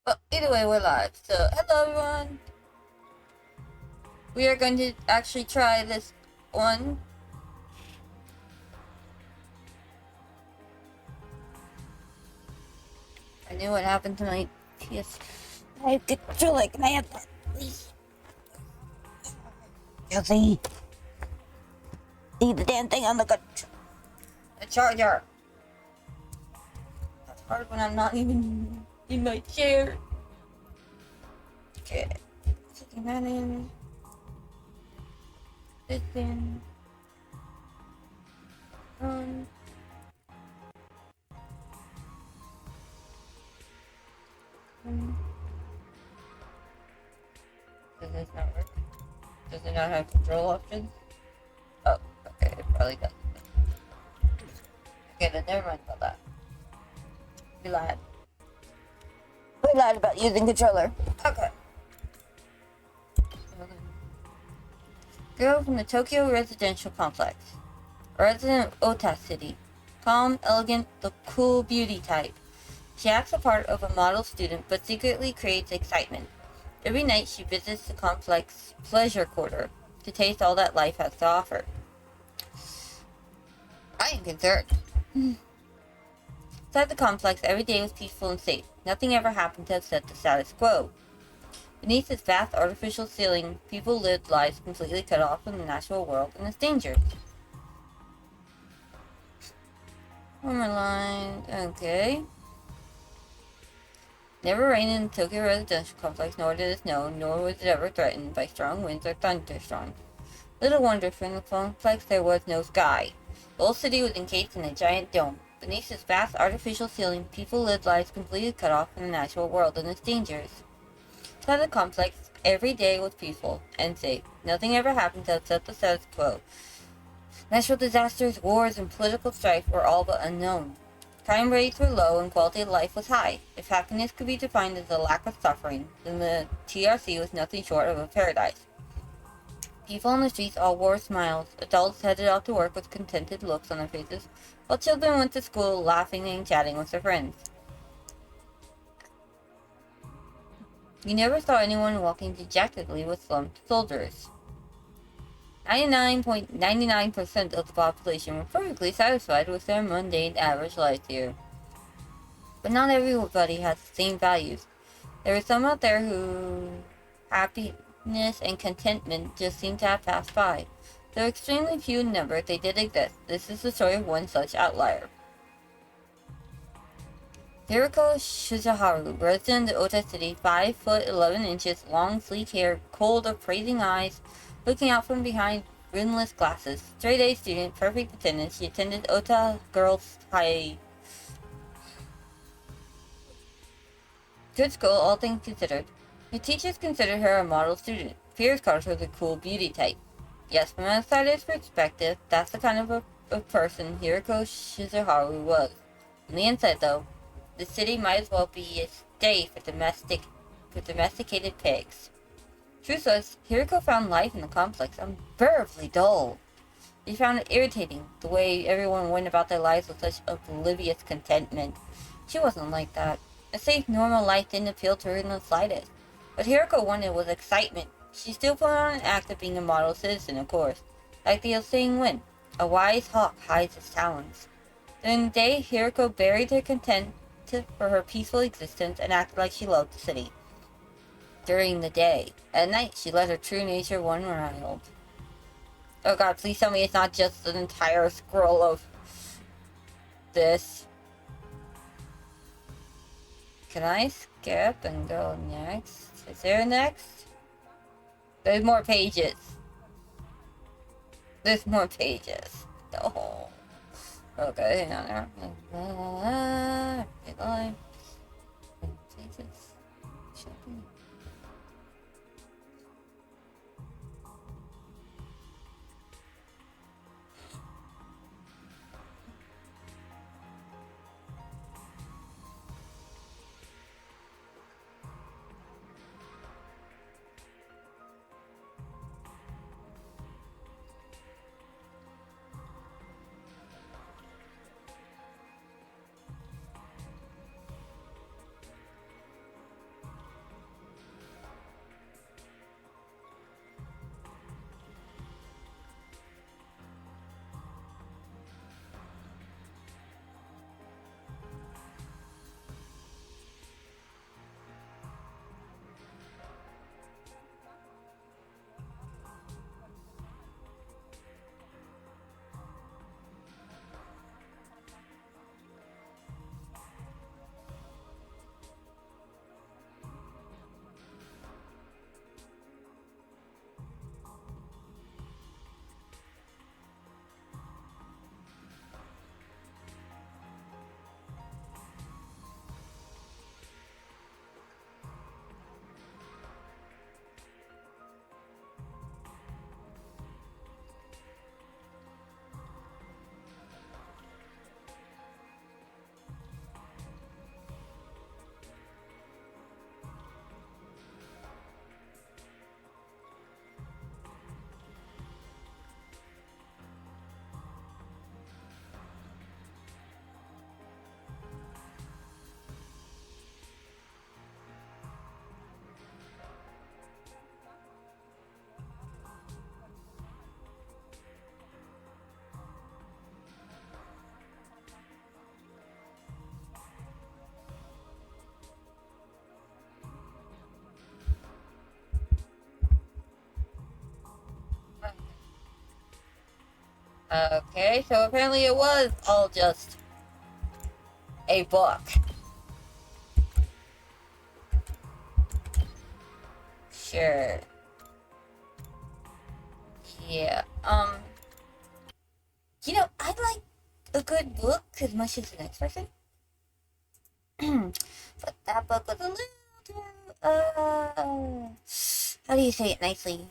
But either way, we're live. So, hello everyone. We are going to actually try this one. I knew what happened to my PS5 controller. Can I have that, please? Chelsea, leave the damn thing on the charger. That's hard when I'm not even in my chair. Okay, sticking that in. This in. Um. um, Does this not work? Does it not have control options? Oh, okay, it probably does. Okay, then never mind about that. We lied. We lied about using controller. Okay. Girl from the Tokyo residential complex. A resident of Ota City. Calm, elegant, the cool beauty type. She acts the part of a model student but secretly creates excitement. Every night she visits the complex pleasure quarter to taste all that life has to offer. I am concerned. Inside the complex, every day was peaceful and safe. Nothing ever happened to upset the status quo. Beneath its vast artificial ceiling, people lived lives completely cut off from the natural world and its dangers. Former line, okay. Never rained in the Tokyo residential complex, nor did it snow, nor was it ever threatened by strong winds or thunderstorms. Little wonder, for in the complex there was no sky. The whole city was encased in a giant dome. Beneath its vast artificial ceiling, people lived lives completely cut off from the natural world and its dangers. Inside the complex, every day was peaceful and safe. Nothing ever happened to upset the status quo. Natural disasters, wars, and political strife were all but unknown. Crime rates were low and quality of life was high. If happiness could be defined as a lack of suffering, then the TRC was nothing short of a paradise. People on the streets all wore smiles. Adults headed out to work with contented looks on their faces, while children went to school laughing and chatting with their friends. You never saw anyone walking dejectedly with slumped shoulders. 99.99% of the population were perfectly satisfied with their mundane average life here. But not everybody has the same values. There are some out there who happiness and contentment just seem to have passed by. Though extremely few in number, they did exist. This is the story of one such outlier. Hiruko Shizuhara, resident of Ota City, 5 foot 11 inches, long sleek hair, cold appraising eyes, looking out from behind rimless glasses. Straight A student, perfect attendance. She attended Ota Girls High. Good school, all things considered. Her teachers considered her a model student. Peers called her the cool beauty type. Yes, from an outsider's perspective, that's the kind of a person Hiruko Shizuhara was. On the inside, though, the city might as well be a stay for domesticated pigs. Truth was, Hiruko found life in the complex unbearably dull. She found it irritating, the way everyone went about their lives with such oblivious contentment. She wasn't like that. A safe, normal life didn't appeal to her in the slightest. What Hiruko wanted was excitement. She still put on an act of being a model citizen, of course. Like the old saying went, a wise hawk hides its talons. During the day, Hiruko buried her content for her peaceful existence and acted like she loved the city. During the day. At night, she let her true nature run wild. Oh god, please tell me it's not just an entire scroll of this. Can I skip and go next? Is there a next? There's more pages. There's more pages. Oh. Okay, hang on there. Pages. Shopping. Okay, so apparently it was all just a book. Sure. Yeah. I like a good book as much as the next person. But that book was a little too, how do you say it nicely?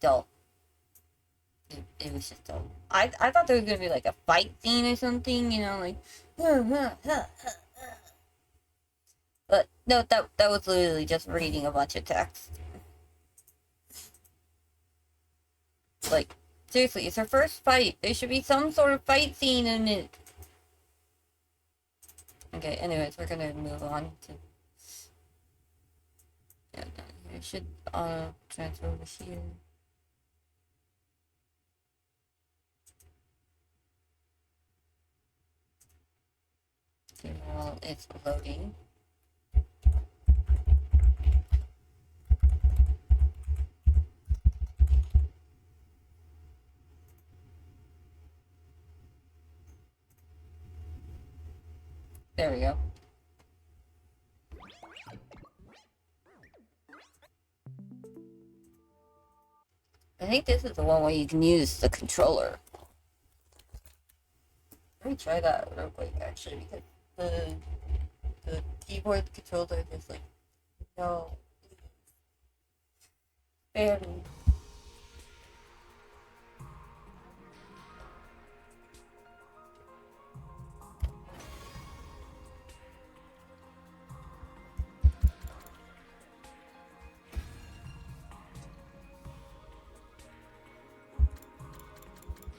Dull. It was just dull. I thought there was gonna be like a fight scene or something, like, but no, that was literally just reading a bunch of text. Like, seriously, it's her first fight. There should be some sort of fight scene in it. Okay, anyways, we're gonna move on to... Yeah, I should transfer over here. Okay, well, it's loading. There we go. I think this is the one where you can use the controller. Let me try that real quick, actually, because the keyboard controller is like, no, spare me.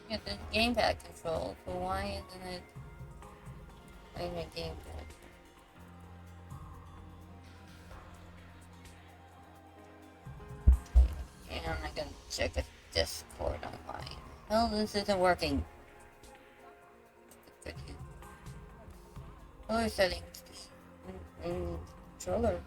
Yeah, the gamepad control, but why isn't it playing my gamepad? And I'm gonna check the Discord online. Well, this isn't working. Color settings. Controller.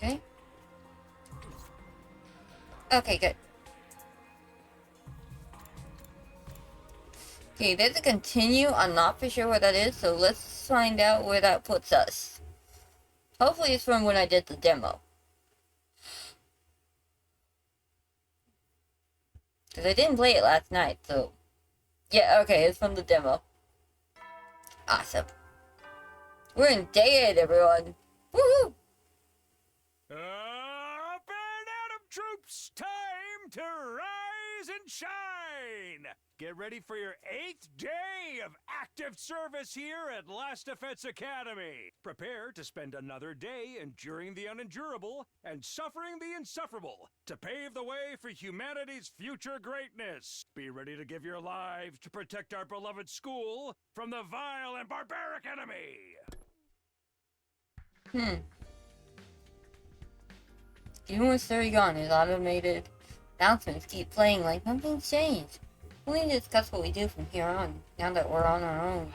Okay. Okay, good. Okay, there's a continue. I'm not for sure what that is, so let's find out where that puts us. Hopefully it's from when I did the demo. Because I didn't play it last night, so... Yeah, okay, it's from the demo. Awesome. We're in day 8, everyone. Woohoo! Up and Atom troops, time to rise and shine! Get ready for your 8th day of active service here at Last Defense Academy. Prepare to spend another day enduring the unendurable and suffering the insufferable to pave the way for humanity's future greatness. Be ready to give your lives to protect our beloved school from the vile and barbaric enemy. Even with Surrey gone, his automated announcements keep playing like nothing's changed. We need to discuss what we do from here on, now that we're on our own.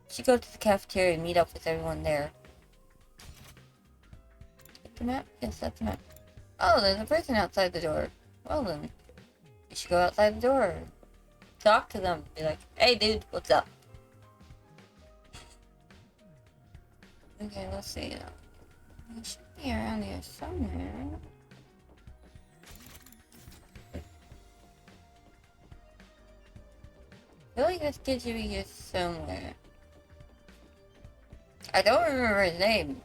Should go to the cafeteria and meet up with everyone there. Get the map? Yes, that's the map. Oh, there's a person outside the door. Well then, you should go outside the door. Talk to them. Be like, hey dude, what's up? Okay, let's see. It should be around here somewhere. I feel like this kid should be here somewhere. I don't remember his name,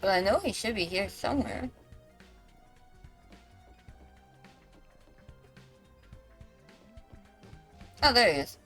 but I know he should be here somewhere. Oh, there he is.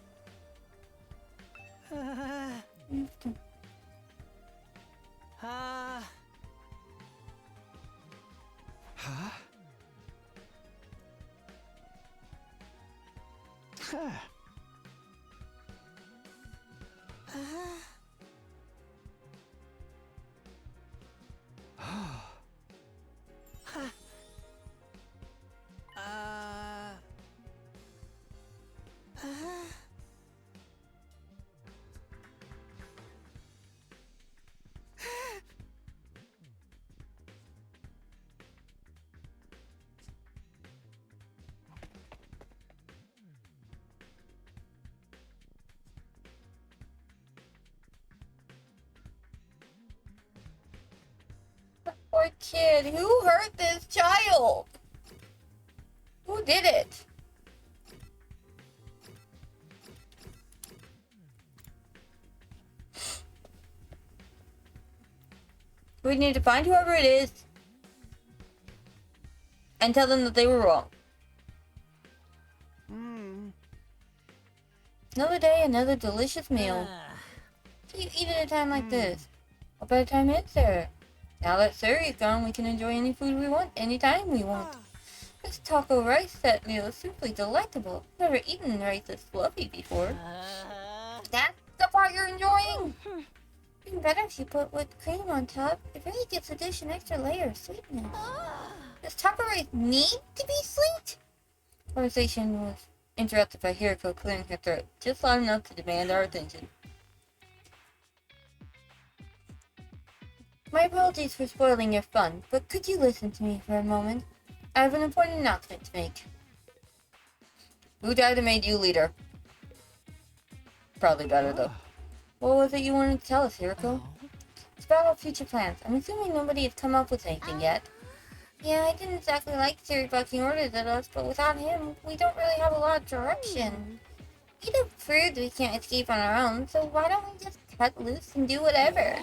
Poor kid. Who hurt this child? Who did it? We need to find whoever it is and tell them that they were wrong. Another day, another delicious meal. What do you eat at a time like this? What better time is there? Now that Suri's gone, we can enjoy any food we want, anytime we want. This taco rice set meal is simply delectable. Never eaten rice this fluffy before. That's the part you're enjoying? Even better if you put whipped cream on top. It really gives the dish an extra layer of sweetness. Does taco rice need to be sweet? Conversation was interrupted by Hiruko clearing her throat, just loud enough to demand our attention. My apologies for spoiling your fun, but could you listen to me for a moment? I have an important announcement to make. Who died and made you leader? Probably better though. What was it you wanted to tell us, Hiruko? It's about our future plans. I'm assuming nobody has come up with anything yet. Yeah, I didn't exactly like Siri bucking orders at us, but without him, we don't really have a lot of direction. He proved we can't escape on our own, so why don't we just cut loose and do whatever?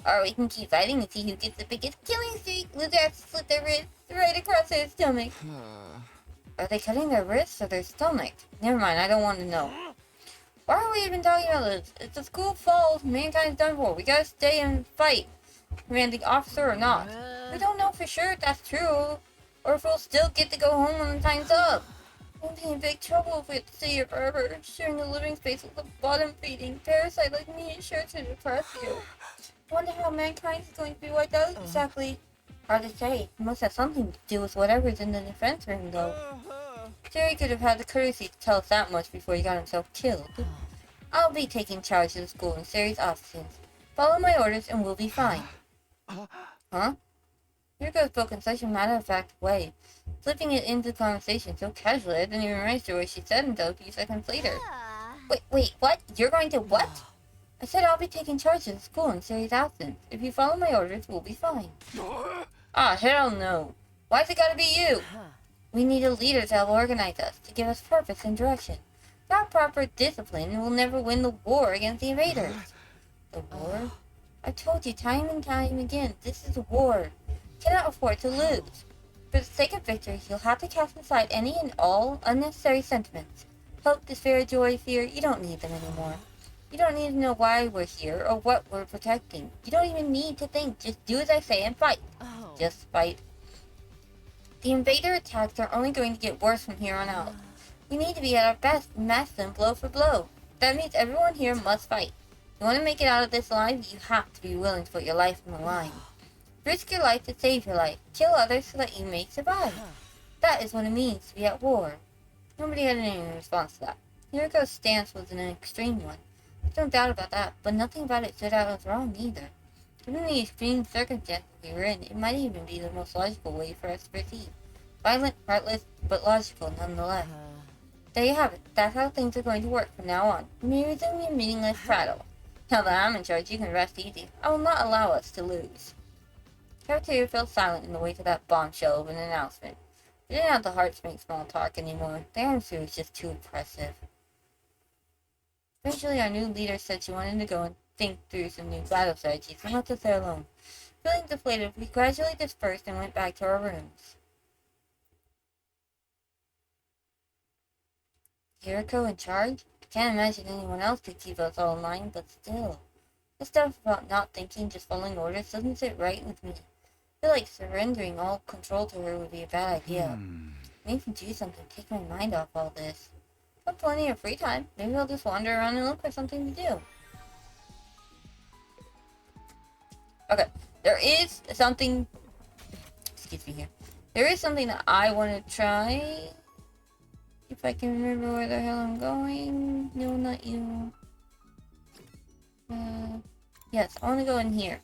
Or we can keep fighting to see who gets the biggest killing streak. Loser has to slit their wrist right across their stomach. Are they cutting their wrists or their stomach? Never mind, I don't want to know. Why are we even talking about this? If the school falls, mankind's done for. We gotta stay and fight. Commanding officer or not. We don't know for sure if that's true, or if we'll still get to go home when the time's up. We'll be in big trouble if we have to stay here forever, sharing a living space with a bottom-feeding parasite like me is sure to depress you. I wonder how mankind is going to be wiped out exactly. Hard to say. It must have something to do with whatever's in the defense room, though. Jerry could have had the courtesy to tell us that much before he got himself killed. I'll be taking charge of the school in Sari's absence. Follow my orders and we'll be fine. Huh? Hiruko spoke in such a matter-of-fact way, slipping it into the conversation so casually I didn't even register what she said until a few seconds later. Wait, what? You're going to what? I said I'll be taking charge of the school in Sari's absence. If you follow my orders, we'll be fine. Ah, hell no. Why's it gotta be you? We need a leader to help organize us, to give us purpose and direction. Without proper discipline, we'll never win the war against the invaders. The war? I've told you time and time again, this is a war. Cannot afford to lose. For the sake of victory, you'll have to cast aside any and all unnecessary sentiments. Hope, despair, joy, fear, you don't need them anymore. You don't need to know why we're here or what we're protecting. You don't even need to think. Just do as I say and fight. Just fight. The invader attacks are only going to get worse from here on out. We need to be at our best and match them blow for blow. That means everyone here must fight. If you want to make it out of this alive, you have to be willing to put your life on the line. Risk your life to save your life. Kill others so that you may survive. That is what it means to be at war. Nobody had any response to that. Hiruko's stance was an extreme one. There's no doubt about that, but nothing about it stood out as wrong either. Given the extreme circumstances we were in, it might even be the most logical way for us to proceed. Violent, heartless, but logical nonetheless. There you have it. That's how things are going to work from now on. You may resume your meaningless prattle. Now that I'm in charge, you can rest easy. I will not allow us to lose. Cafeteria fell silent in the wake of that bombshell of an announcement. They didn't have the heart to make small talk anymore. The atmosphere was just too oppressive. Eventually, our new leader said she wanted to go and think through some new battle strategies and left us there alone. Feeling deflated, we gradually dispersed and went back to our rooms. Hiruko in charge? I can't imagine anyone else could keep us all in line, but still. The stuff about not thinking, just following orders doesn't sit right with me. I feel like surrendering all control to her would be a bad idea. I need to do something to take my mind off all this. I have plenty of free time. Maybe I'll just wander around and look for something to do. Okay, there is something. Excuse me here. There is something that I want to try. If I can remember where the hell I'm going. No, not you. Yes, I want to go in here.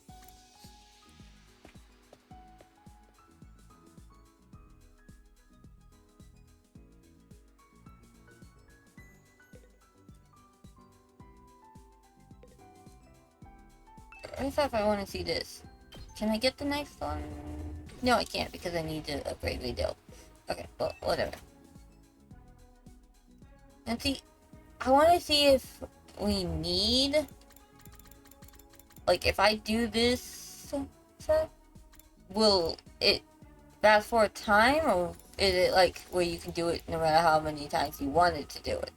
I thought if I want to see this. Can I get the next one? No, I can't because I need to upgrade video. Okay, well, whatever. And see, I want to see if we need, like, if I do this stuff, will it fast forward time, or is it like where you can do it no matter how many times you wanted to do it?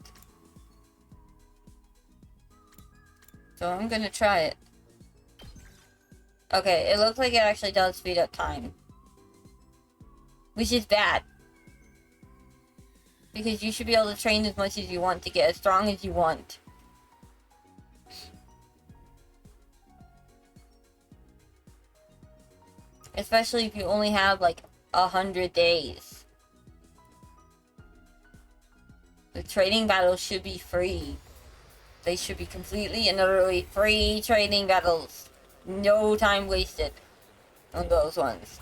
So I'm gonna try it. Okay, it looks like it actually does speed up time. Which is bad. Because you should be able to train as much as you want to get as strong as you want. Especially if you only have like 100 days. The training battles should be free. They should be completely and utterly free training battles. No time wasted on those ones.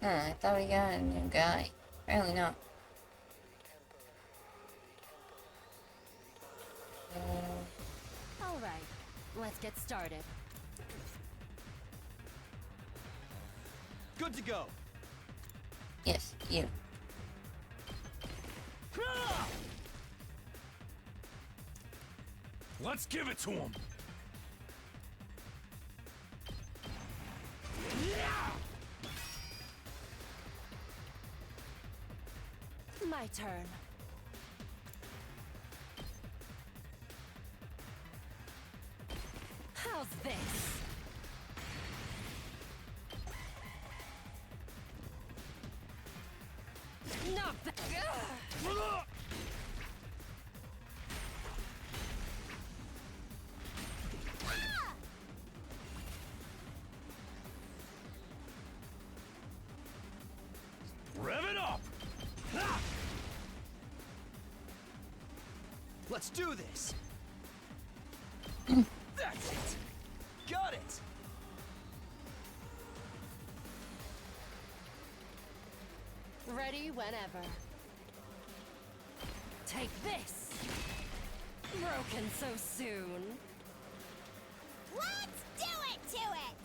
I thought we got a new guy. Apparently not. Alright, let's get started. Good to go. Yes, you. Let's give it to him. My turn. How's this? Not the. Rev it up. Let's do this. That's it. Got it. Ready whenever. Take this! Broken so soon. Let's do it to it!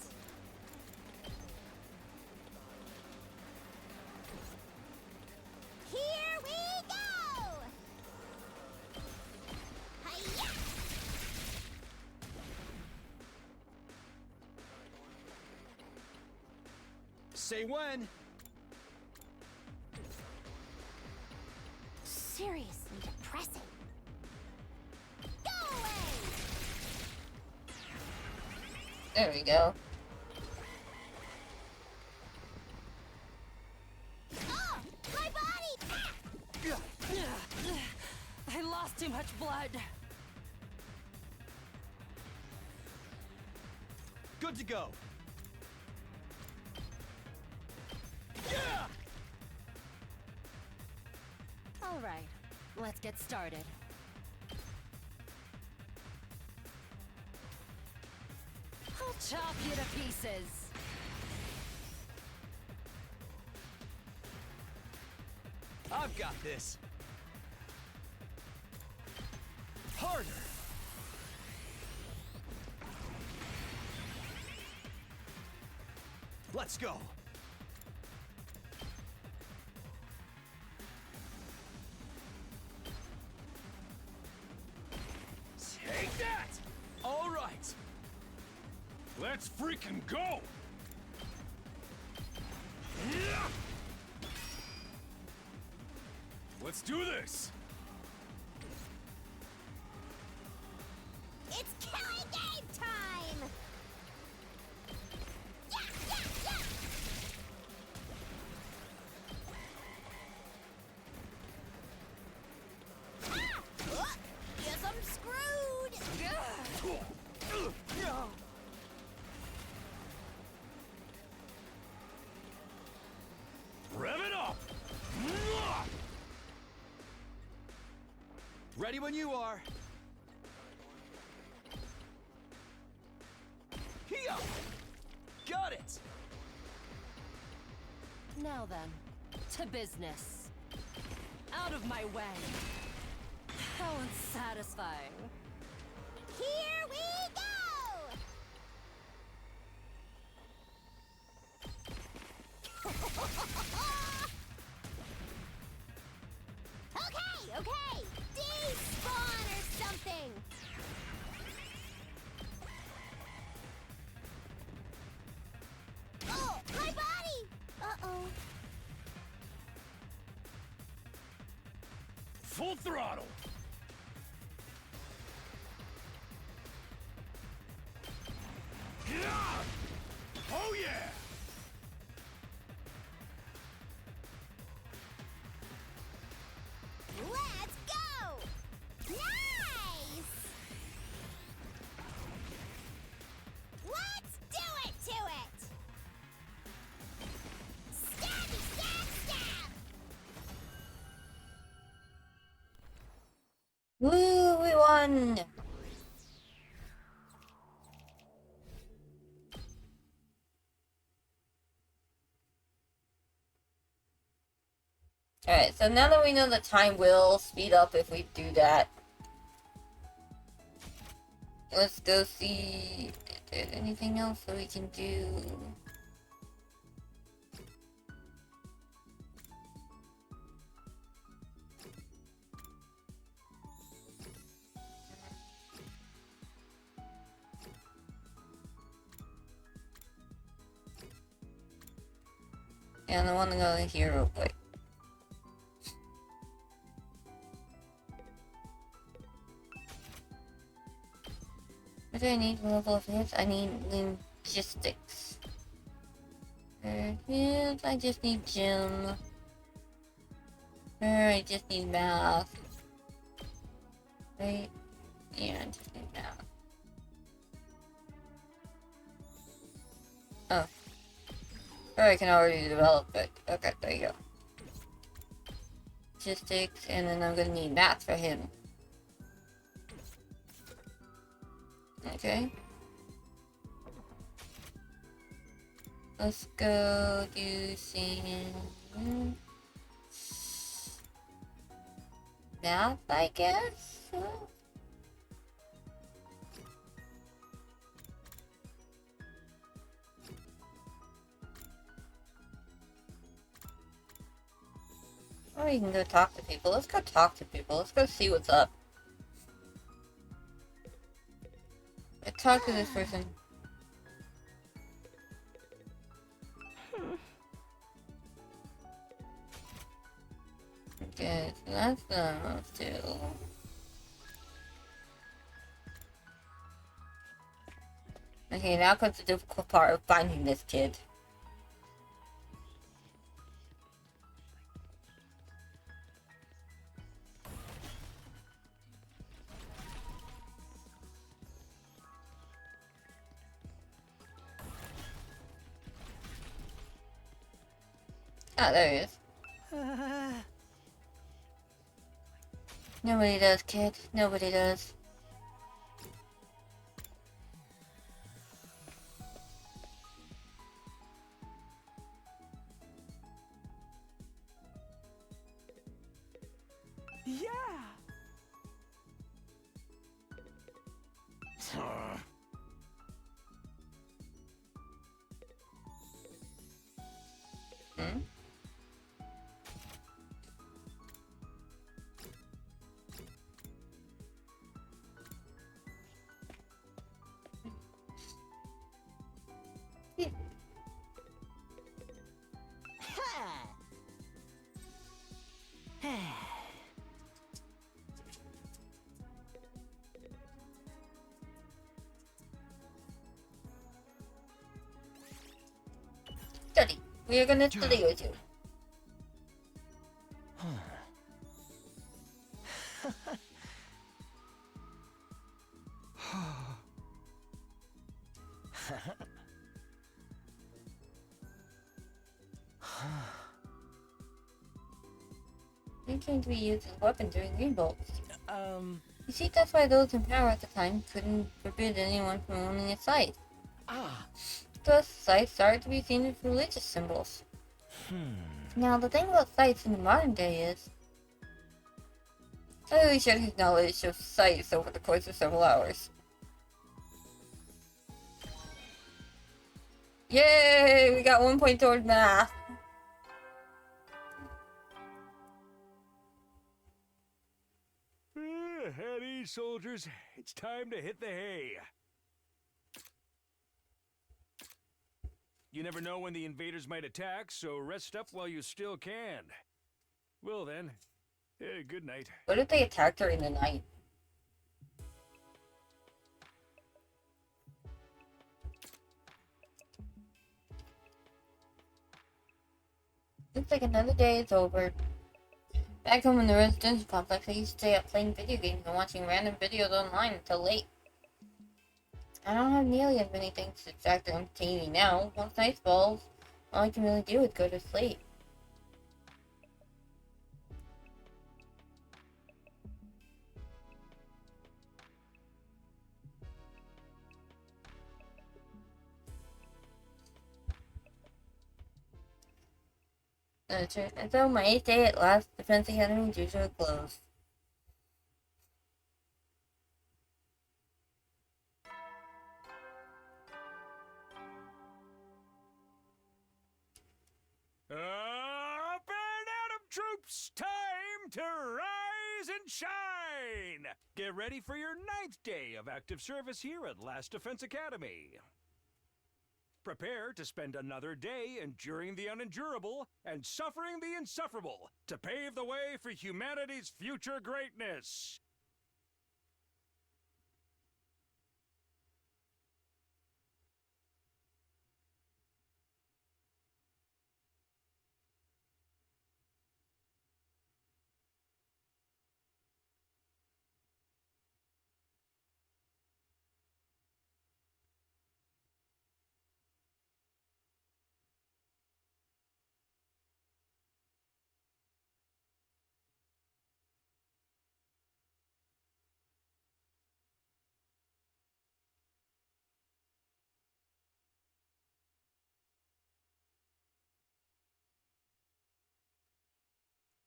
Here we go! Hi-ya! Say when. Seriously depressing. Go away! There we go. Oh, my body! I lost too much blood. Good to go. All right, let's get started. I'll chop you to pieces. I've got this. Harder. Let's go. Take that. All right. Let's freaking go. Let's do this. It's killing game time! Yeah, yeah, yeah! Ah! Ready when you are. Here! Got it! Now then, to business. Out of my way. How unsatisfying. Here we go! Okay! Despawn or something! Oh, my body! Uh-oh. Full throttle! Yeah! Oh yeah! Let's go! Nice! Let's do it to it! Stabby, stab, stab! Woo, we won! Alright, so now that we know the time will speed up if we do that, let's go see if there's anything else that we can do. And I want to go here real quick. What do I need for level of hits? I need logistics. Hits, I just need gym. I just need math. Right? Yeah, I just need math. Oh. Oh, I can already develop it. Okay, there you go. Logistics, and then I'm gonna need math for him. Okay. Let's go do some math, I guess. Or we can go talk to people. Let's go talk to people. Let's go see what's up. Let's talk to this person. Okay, so that's those two. Okay, now comes the difficult part of finding this kid. Ah, there he is. Nobody does, kid. Nobody does. Yeah! Hmm? Study. We are gonna study with you. You can't be using a weapon during green bolts. You see, that's why those in power at the time couldn't forbid anyone from owning a scythe. Thus, scythes started to be seen as religious symbols. Now, the thing about scythes in the modern day is, I really shared his knowledge of scythes over the course of several hours. Yay! We got 1 point toward math. At ease, soldiers. It's time to hit the hay. You never know when the invaders might attack, so rest up while you still can. Well then, good night. What if they attacked during the night? Looks like another day is over. Back home in the residential complex, I used to stay up playing video games and watching random videos online until late. I don't have nearly as many things to distract or entertain me now. Once night falls, all I can really do is go to sleep. And so my 8th day at last, Defense Academy is usually closed. Up and Atom troops! Time to rise and shine! Get ready for your 9th day of active service here at Last Defense Academy. Prepare to spend another day enduring the unendurable and suffering the insufferable to pave the way for humanity's future greatness.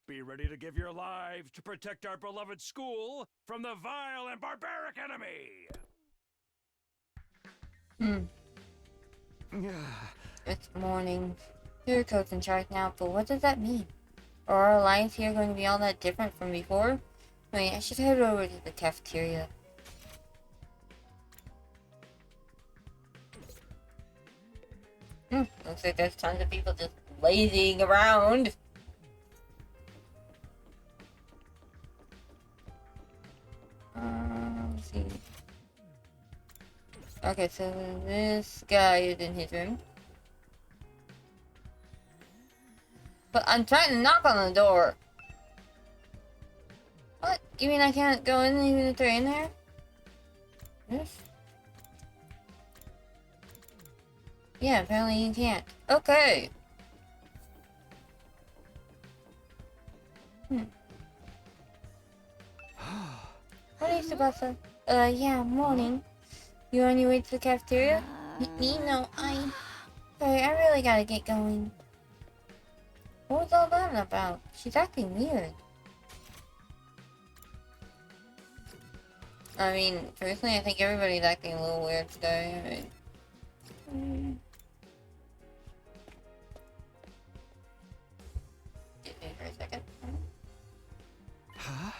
Be ready to give your lives to protect our beloved school from the vile and barbaric enemy! It's morning. Hiruko's in charge now, but what does that mean? Are our lives here going to be all that different from before? Wait, I should head over to the cafeteria. Looks like there's tons of people just lazing around. Let's see. Okay, so this guy is in his room. But I'm trying to knock on the door. What? You mean I can't go in even if they're in there? Yes. Yeah, apparently you can't. Okay. Morning, Tsubasa. Yeah, morning. You on your way to the cafeteria? Me? No, Sorry, I really gotta get going. What was all that about? She's acting weird. I mean, personally, I think everybody's acting a little weird today. Give me for a second. Huh?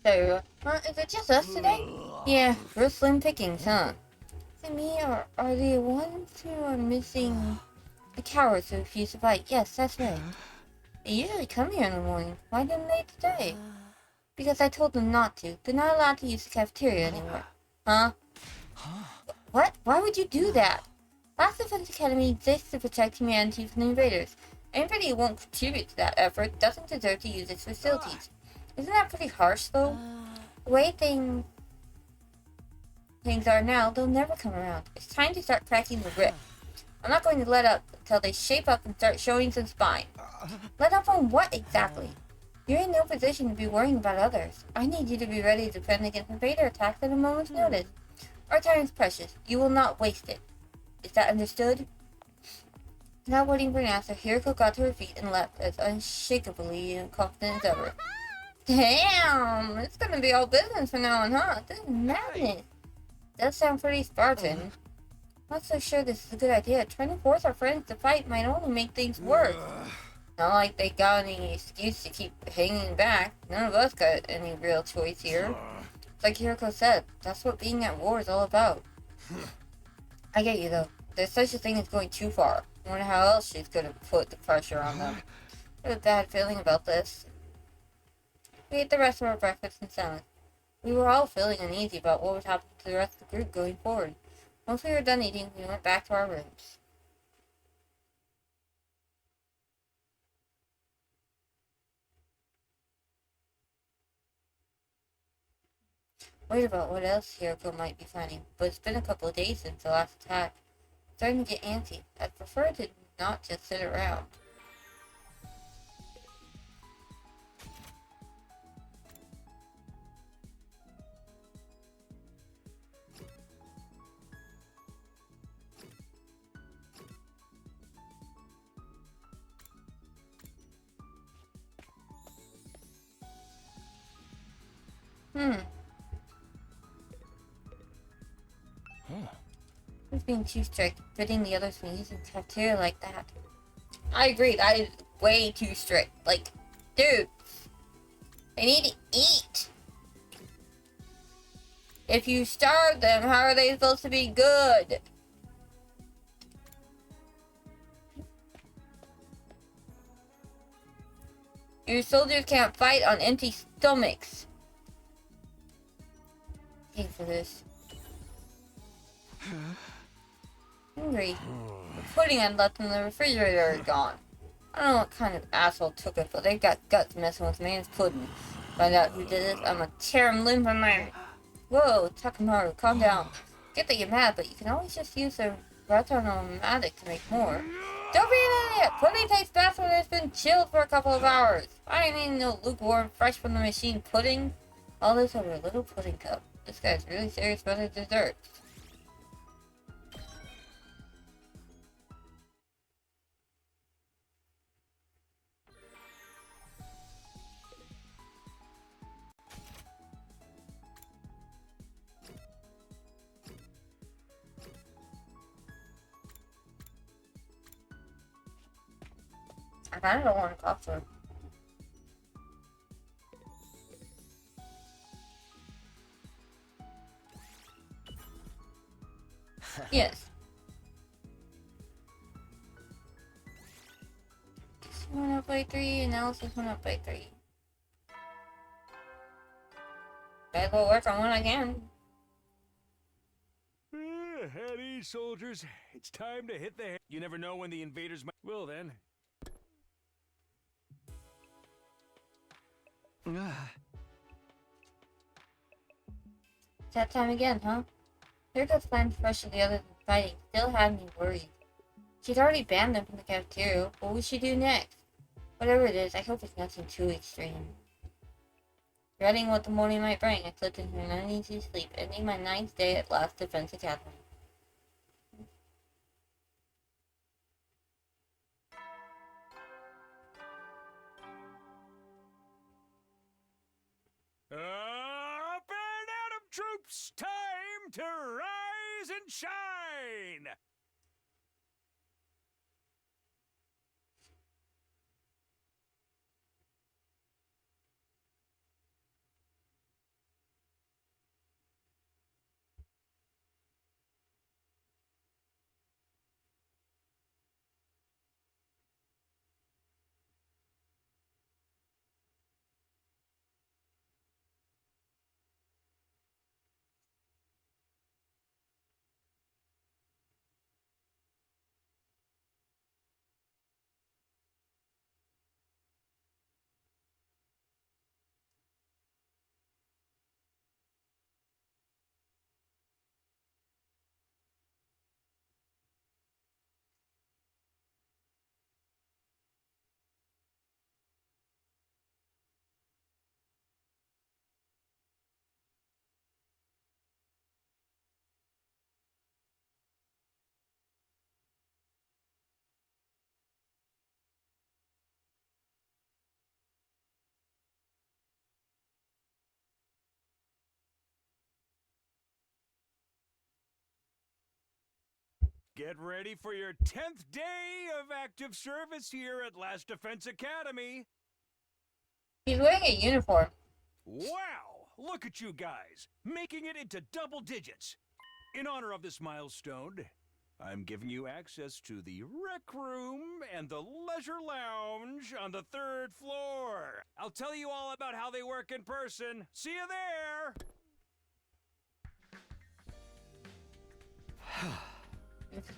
So, is it just us today? Yeah, real slim pickings, huh? Is it me, or are the ones who are missing the cowards who refuse to fight? Yes, that's right. They usually come here in the morning. Why didn't they today? Because I told them not to. They're not allowed to use the cafeteria anymore. Huh? What? Why would you do that? Last Defense Academy exists to protect humanity from the invaders. Anybody who won't contribute to that effort doesn't deserve to use its facilities. Isn't that pretty harsh, though? The way things are now, they'll never come around. It's time to start cracking the whip. I'm not going to let up until they shape up and start showing some spine. Let up on what exactly? You're in no position to be worrying about others. I need you to be ready to defend against invader attacks at a moment's notice. Our time is precious. You will not waste it. Is that understood? Without waiting for an answer, Hiruko got to her feet and left as unshakably confident as ever. Damn! It's gonna be all business from now on, huh? This is madness. Does sound pretty Spartan. Not so sure this is a good idea. Trying to force our friends to fight might only make things worse. Not like they got any excuse to keep hanging back. None of us got any real choice here. It's like Hiruko said, that's what being at war is all about. I get you though. There's such a thing as going too far. I wonder how else she's gonna put the pressure on them. I have a bad feeling about this. We ate the rest of our breakfast in silence. We were all feeling uneasy about what would happen to the rest of the group going forward. Once we were done eating, we went back to our rooms. Worried about what else Hiruko might be finding, but it's been a couple of days since the last attack. I'm starting to get antsy. I'd prefer to not just sit around. Who's being too strict, forbidding the others from using the cafeteria like that? I agree, that is way too strict. Like, dude, they need to eat. If you starve them, how are they supposed to be good? Your soldiers can't fight on empty stomachs. Pay for this. Hungry. The pudding I'd left in the refrigerator is gone. I don't know what kind of asshole took it, but they got guts messing with man's pudding. Find out who did this, I'm gonna tear him limb from limb. Whoa, Takamaru, calm down. Get that you're mad, but you can always just use the Ratanomatic to make more. Don't be an idiot! Pudding tastes best when it's been chilled for a couple of hours. I ain't eating no lukewarm, fresh from the machine pudding. All this over a little pudding cup. This guy's really serious about his desserts. I kinda don't want to cough for him. Yes. This went up by 3, analysis went up by 3. Might as well work on what I can. At ease, soldiers. It's time to hit the. You never know when the invaders might. Well then. It's that time again, huh? Hiruko's plan to pressure the others in fighting still had me worried. She'd already banned them from the cafeteria. What would she do next? Whatever it is, I hope it's nothing too extreme. Dreading what the morning might bring, I slipped into an uneasy sleep, ending my 9th day at Last Defense Academy. Up and at 'em, troops! Time to rise and shine! Get ready for your 10th day of active service here at Last Defense Academy. He's wearing a uniform. Wow! Look at you guys, making it into double digits. In honor of this milestone, I'm giving you access to the rec room and the leisure lounge on the 3rd floor. I'll tell you all about how they work in person. See you there!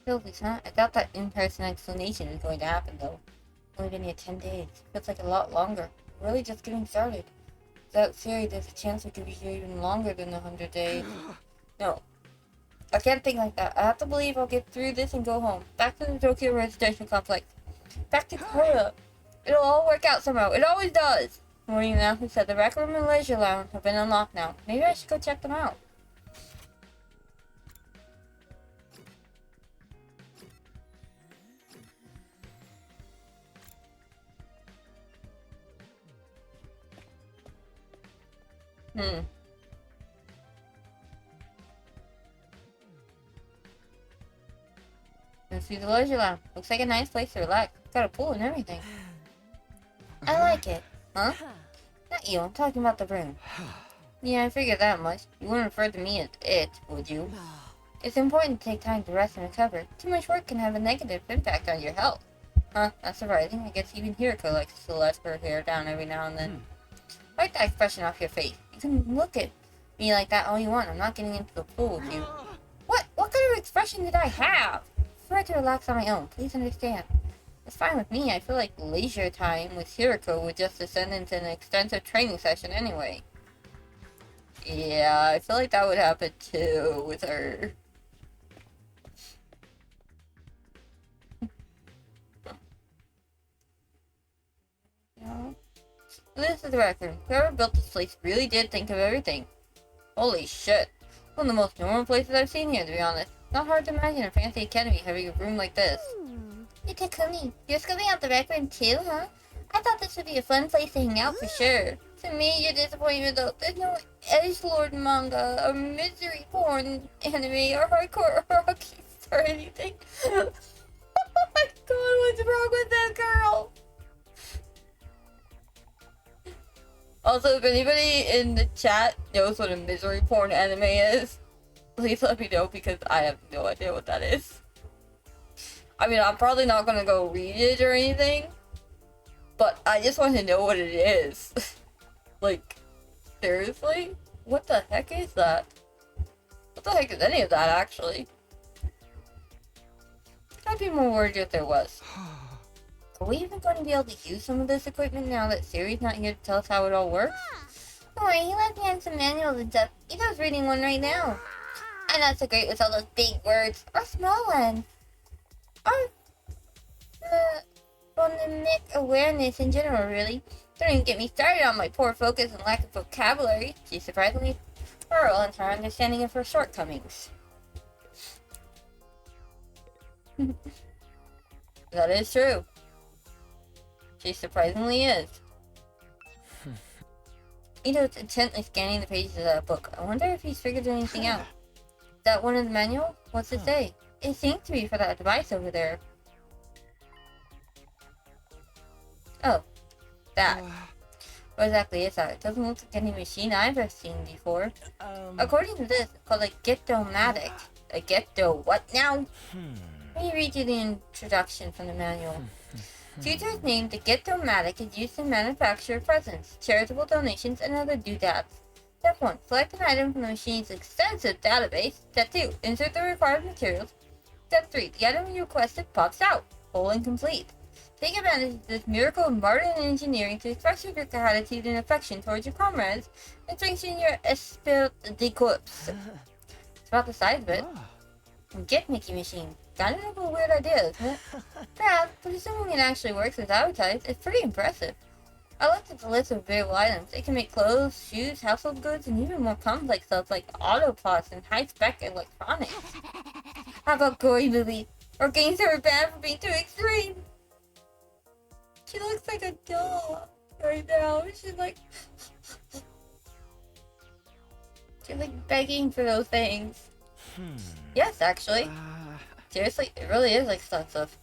Facilities, huh? I doubt that in-person explanation is going to happen, though. Only been here 10 days. Feels like a lot longer. We're really just getting started. Without Siri, there's a chance we could be here even longer than 100 days. No. I can't think like that. I have to believe I'll get through this and go home. Back to the Tokyo residential complex. Back to Korea. It'll all work out somehow. It always does. Morning announcement said the rec room and leisure lounge have been unlocked now. Maybe I should go check them out. Let's see the leisure lounge. Looks like a nice place to relax. Got a pool and everything. I like it. Huh? Not you, I'm talking about the room. Yeah, I figured that much. You wouldn't refer to me as it, would you? It's important to take time to rest and recover. Too much work can have a negative impact on your health. Huh, that's surprising. I guess even Hiruko likes to let her hair down every now and then. Wipe that expression off your face. You can look at me like that all you want. I'm not getting into the pool with you. What? What kind of expression did I have? I prefer to relax on my own. Please understand. It's fine with me. I feel like leisure time with Hiruko would just descend into an extensive training session anyway. Yeah, I feel like that would happen too with her. Yeah. This is the rec room. Whoever built this place really did think of everything. Holy shit. One of the most normal places I've seen here, to be honest. Not hard to imagine a fancy academy having a room like this. Hey, Takumi, you're scoping out the rec room too, huh? I thought this would be a fun place to hang out for sure. It's a major disappointment though. There's no edgelord manga, or misery porn anime, or hardcore Rockies or anything. Oh my god, what's wrong with that girl? Also, if anybody in the chat knows what a misery porn anime is, please let me know because I have no idea what that is. I mean, I'm probably not gonna go read it or anything, but I just want to know what it is. Like, seriously? What the heck is that? What the heck is any of that, actually? I'd be more worried if there was. Are we even going to be able to use some of this equipment now that Siri's not here to tell us how it all works? Don't worry, he left behind some manuals and stuff. Ito's reading one right now. I'm not so great with all those big words. Or small ones. Or phonemic awareness in general, really. Don't even get me started on my poor focus and lack of vocabulary. She's surprisingly thorough in her understanding of her shortcomings. That is true. She surprisingly is. Ito's intently scanning the pages of that book. I wonder if he's figured anything out. Is that one in the manual? What's it say? It seems to be for that device over there. Oh. That. What exactly is that? It doesn't look like any machine I've ever seen before. According to this, it's called a Getto-matic. A Getto what now? Let me read you the introduction from the manual. Future is named the Getto-matic is used to manufacture presents, charitable donations, and other doodads. Step 1. Select an item from the machine's extensive database. Step 2. Insert the required materials. Step 3. The item you requested pops out. Whole and complete. Take advantage of this miracle of modern engineering to express your gratitude and affection towards your comrades and strengthen your esprit de corps. It's about the size of it. Gift-making machine. Kind of a weird idea, isn't it? Perhaps, but assuming it actually works as advertised, it's pretty impressive. I looked at the list of available items. It can make clothes, shoes, household goods, and even more complex stuff like autopods and high-spec electronics. How about gory movies? Or games that are banned for being too extreme? She looks like a doll right now. She's like begging for those things. Yes, actually. Seriously, it really is expensive.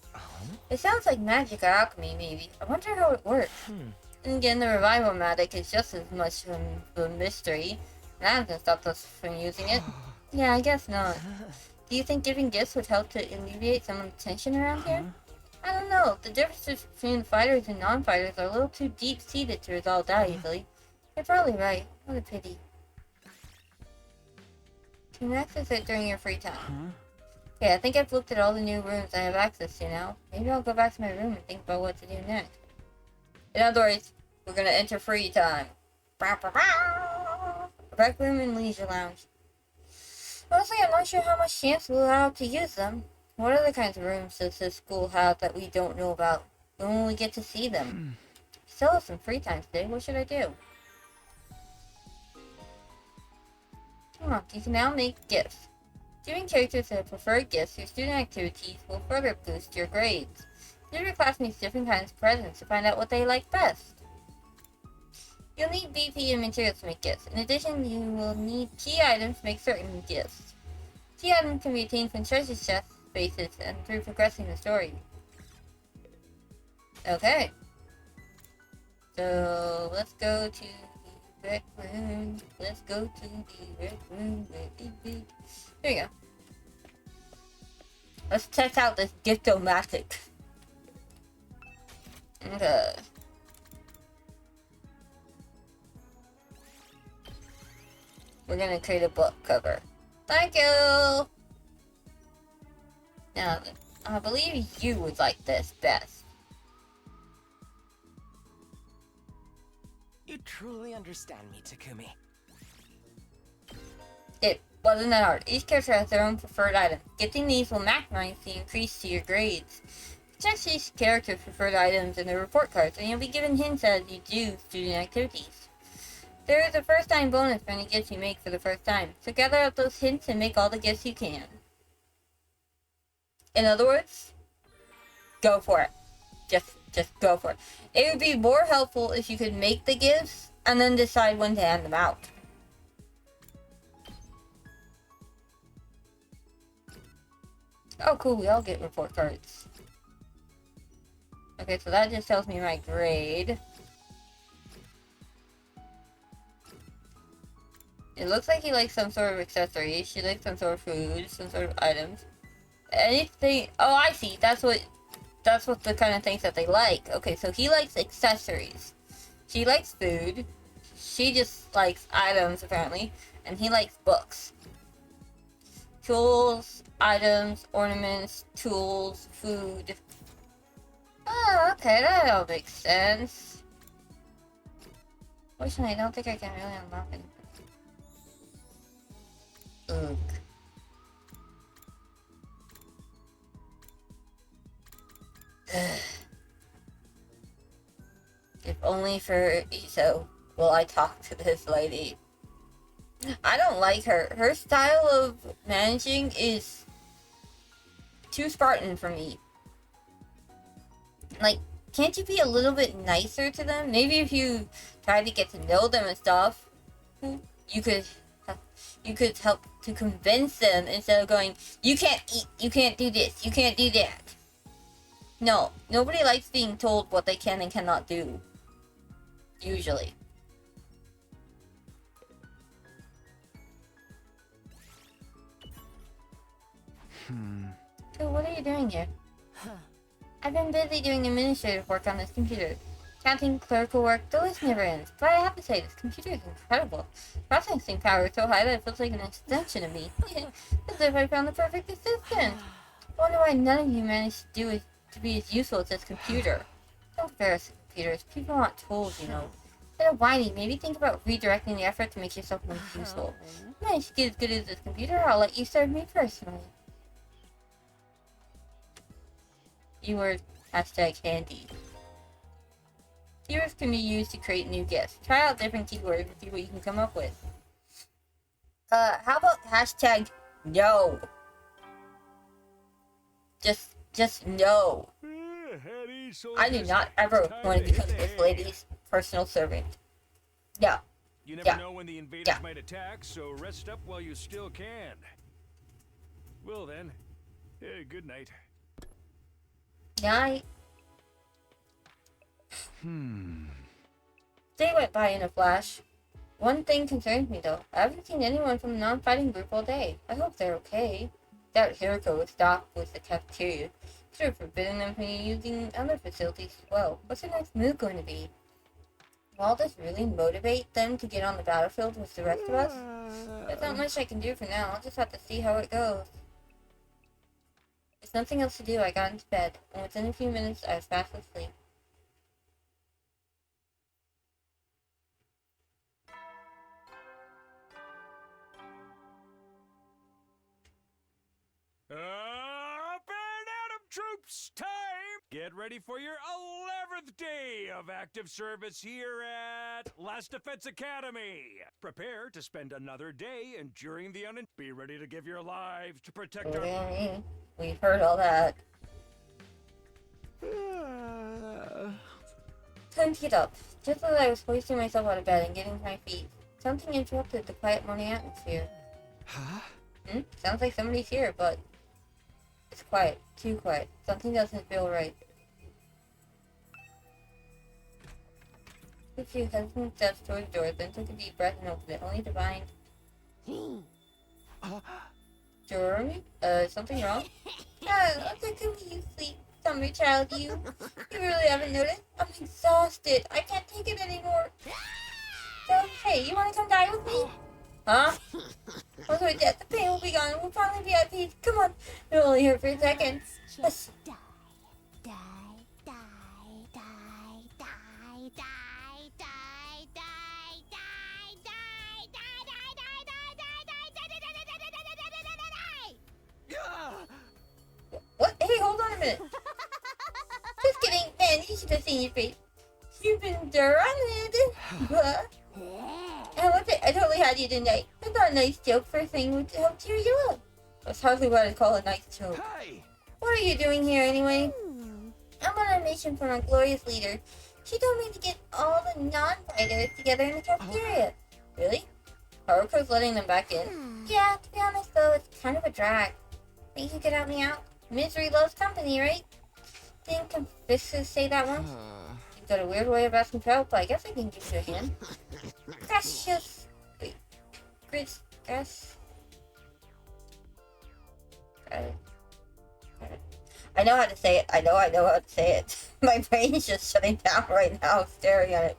It sounds like magic or alchemy, maybe. I wonder how it works. And again, the revival magic is just as much of a mystery. And that hasn't stopped us from using it. Yeah, I guess not. Do you think giving gifts would help to alleviate some of the tension around here? I don't know. The differences between fighters and non-fighters are a little too deep-seated to resolve that easily. You're probably right. What a pity. Can you access it during your free time? Okay, I think I've looked at all the new rooms I have access to now. Maybe I'll go back to my room and think about what to do next. In other words, we're gonna enter free time. Rec room and leisure lounge. Honestly, I'm not sure how much chance we'll have to use them. What other kinds of rooms does this school have that we don't know about? When will we get to see them? Still have some free time today. What should I do? Oh, you can now make gifts. Giving characters their preferred gifts through student activities will further boost your grades. Give your classmates different kinds of presents to find out what they like best. You'll need BP and materials to make gifts. In addition, you will need key items to make certain gifts. Key items can be attained from treasure chest spaces and through progressing the story. Okay. So, let's go to the rec room. Let's go to the rec room. Here we go. Let's test out this gift-o-matic. Okay. We're gonna create a book cover. Thank you! Now, I believe you would like this best. You truly understand me, Takumi. It wasn't that hard. Each character has their own preferred item. Getting these will maximize the increase to your grades. Check each character's preferred items in their report cards, and you'll be given hints as you do student activities. There is a first time bonus for any gifts you make for the first time, so gather up those hints and make all the gifts you can. In other words, go for it. Just go for it. It would be more helpful if you could make the gifts and then decide when to hand them out. Oh cool, we all get report cards. Okay, so that just tells me my grade. It looks like he likes some sort of accessory. She likes some sort of food, some sort of items. Anything. Oh, I see. That's what the kind of things that they like. Okay, so he likes accessories. She likes food. She just likes items, apparently. And he likes books. Tools, items, ornaments, tools, food. Oh, okay, that all makes sense. Fortunately, I don't think I can really unlock anything. Ugh. If only for Iso will I talk to this lady. I don't like her. Her style of managing is too Spartan for me. Like, can't you be a little bit nicer to them? Maybe if you try to get to know them and stuff, you could help to convince them instead of going, you can't eat, you can't do this, you can't do that. No, nobody likes being told what they can and cannot do. Usually. So what are you doing here? I've been busy doing administrative work on this computer. Counting clerical work, the list never ends. But I have to say, this computer is incredible. Processing power is so high that it feels like an extension of me. As if I found the perfect assistant. I wonder why none of you managed to be as useful as this computer. Don't compare us to computers. People want tools, you know. Instead of whining, maybe think about redirecting the effort to make yourself more useful. If you manage to get as good as this computer, I'll let you serve me personally. Keyword #handy. Keywords can be used to create new gifts. Try out different keywords and see what you can come up with. How about #no? Just no. I do not ever want to become this lady's personal servant. No. You never know when the invaders might attack, so rest up while you still can. Well then, Good night. Night. Day went by in a flash. One thing concerns me though. I haven't seen anyone from the non-fighting group all day. I hope they're okay. Doubt Hiruko would stop with the cafeteria. Should have forbidden them from using other facilities as well. What's their next move going to be? Will all this really motivate them to get on the battlefield with the rest of us? There's not much I can do for now. I'll just have to see how it goes. There's nothing else to do. I got into bed, and within a few minutes I was fast asleep. Up and Atom troops, time! Get ready for your 11th day of active service here at Last Defense Academy. Prepare to spend another day enduring the Be ready to give your lives to protect our... Yeah, we've heard all that. Time to get up. Just as I was hoisting myself out of bed and getting to my feet, something interrupted the quiet morning atmosphere. Huh? Sounds like somebody's here, but it's quiet. Too quiet. Something doesn't feel right. Took a few hesitant steps towards the door, then took a deep breath and opened it, only to find... Jeremy? Something wrong? Look at you sleep, summer child, you. You really haven't noticed? I'm exhausted. I can't take it anymore. So, hey, you want to come die with me? Huh? Once we're dead, the pain will be gone and we'll finally be at peace. Come on. It'll only hurt for a second. Just die. Die, die, die, die, die, die, die, die, die, die, die. What? Hey, hold on a minute. Just kidding. Man, you should have seen your face. You've been drowned. What? And what's it? I totally had you, didn't I? I thought a nice joke for a thing would help cheer you up. That's hardly what I'd call a nice joke. Hey! What are you doing here anyway? I'm on a mission from our glorious leader. She told me to get all the non-fighters together in the cafeteria. Really? Haruko's letting them back in? Yeah, to be honest though, it's kind of a drag. Think you could help me out? Misery loves company, right? Didn't Confucius say that once? You've got a weird way of asking for help, but I guess I can give you a hand. Gracious. Wait. Grass. I know how to say it. I know how to say it. My brain is just shutting down right now, staring at it.